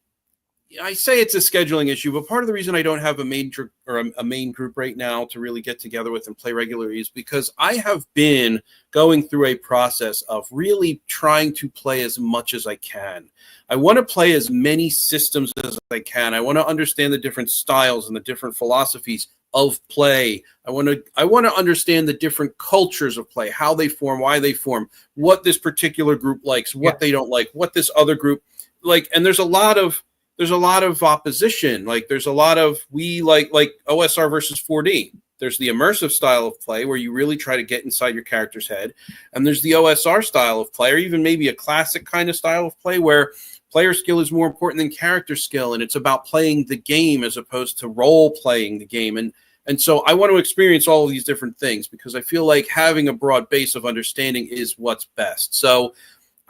I say it's a scheduling issue, but part of the reason I don't have a major or a main group right now to really get together with and play regularly is because I have been going through a process of really trying to play as much as I can. I want to play as many systems as I can. I want to understand the different styles and the different philosophies of play. I want to understand the different cultures of play, how they form, why they form, what this particular group likes, what they don't like, what this other group like. And there's a lot of opposition. Like there's a lot of, we like OSR versus 4D. There's the immersive style of play where you really try to get inside your character's head. And there's the OSR style of play, or even maybe a classic kind of style of play where player skill is more important than character skill. And it's about playing the game as opposed to role playing the game. And so I want to experience all of these different things because I feel like having a broad base of understanding is what's best. So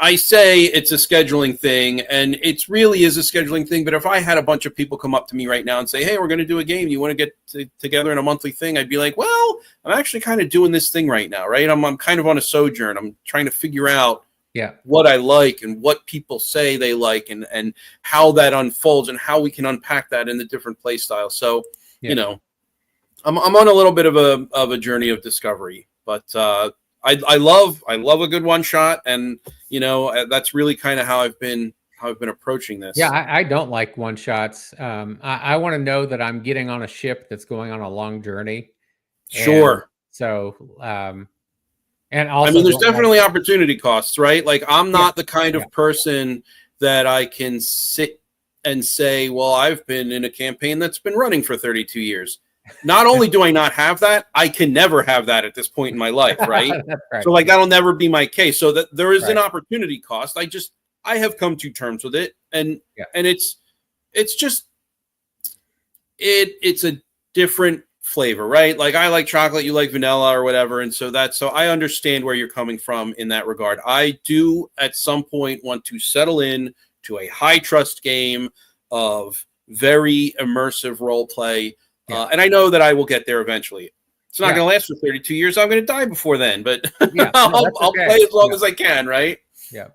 I say it's a scheduling thing, and it really is a scheduling thing. But if I had a bunch of people come up to me right now and say, hey, we're going to do a game, you want to get together in a monthly thing? I'd be like, well, I'm actually kind of doing this thing right now, right? I'm kind of on a sojourn. I'm trying to figure out what I like and what people say they like, and how that unfolds and how we can unpack that in the different play styles. So, I'm on a little bit of a journey of discovery, but I love a good one shot, and that's really kind of how I've been approaching this. Yeah, I don't like one shots. I want to know that I'm getting on a ship that's going on a long journey. Sure. And so, and also, I mean, there's definitely opportunity costs, right? Like, I'm not the kind of person that I can sit and say, well, I've been in a campaign that's been running for 32 years. not only do I not have that, I can never have that at this point in my life, right? That's right. So like that'll never be my case. So that there is an Right. opportunity cost. I have come to terms with it, and Yeah. and it's just it's a different flavor, right? Like I like chocolate, you like vanilla or whatever, and so I understand where you're coming from in that regard. I do at some point want to settle in to a high trust game of very immersive role play. Yeah. And I know that I will get there eventually. It's not Yeah. going to last for 32 years. I'm going to die before then, but Yeah, I'll, no, that's I'll okay. play as long Yeah. as I can, right? Yeah.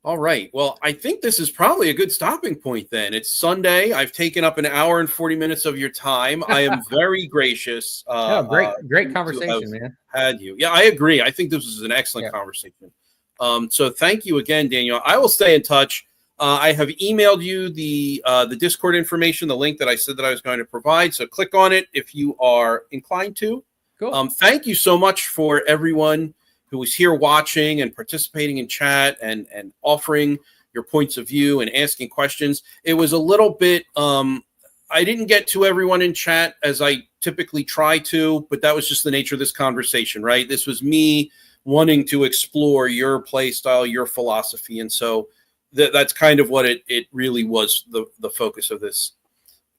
All right. Well, I think this is probably a good stopping point then. It's Sunday. I've taken up an hour and 40 minutes of your time. I am very gracious. No, great to conversation, have man. Had you. Yeah, I agree. I think this was an excellent conversation. So thank you again, Daniel. I will stay in touch. I have emailed you the Discord information, the link that I said that I was going to provide. So click on it if you are inclined to. Cool. Thank you so much for everyone who was here watching and participating in chat and offering your points of view and asking questions. It was a little bit, I didn't get to everyone in chat as I typically try to, but that was just the nature of this conversation, right? This was me wanting to explore your play style, your philosophy. And so that's kind of what it really was, the focus of this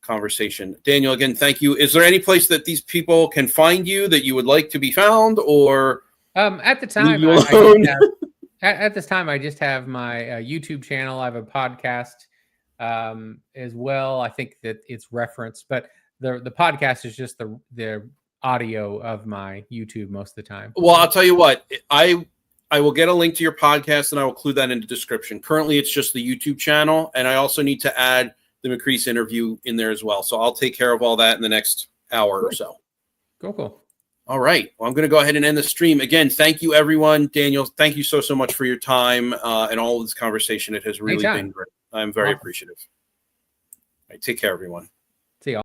conversation. Daniel, again, thank you. Is there any place that these people can find you that you would like to be found, or at the time, at this time, I just have my YouTube channel. I have a podcast as well. I think that it's referenced, but the podcast is just the audio of my YouTube most of the time. Well, I'll tell you what, I will get a link to your podcast and I will include that in the description. Currently, it's just the YouTube channel, and I also need to add the McCrease interview in there as well. So I'll take care of all that in the next hour or so. Cool. All right. Well, I'm going to go ahead and end the stream. Again, thank you, everyone. Daniel, thank you so much for your time and all of this conversation. It has really been great. I'm very appreciative. All right, take care, everyone.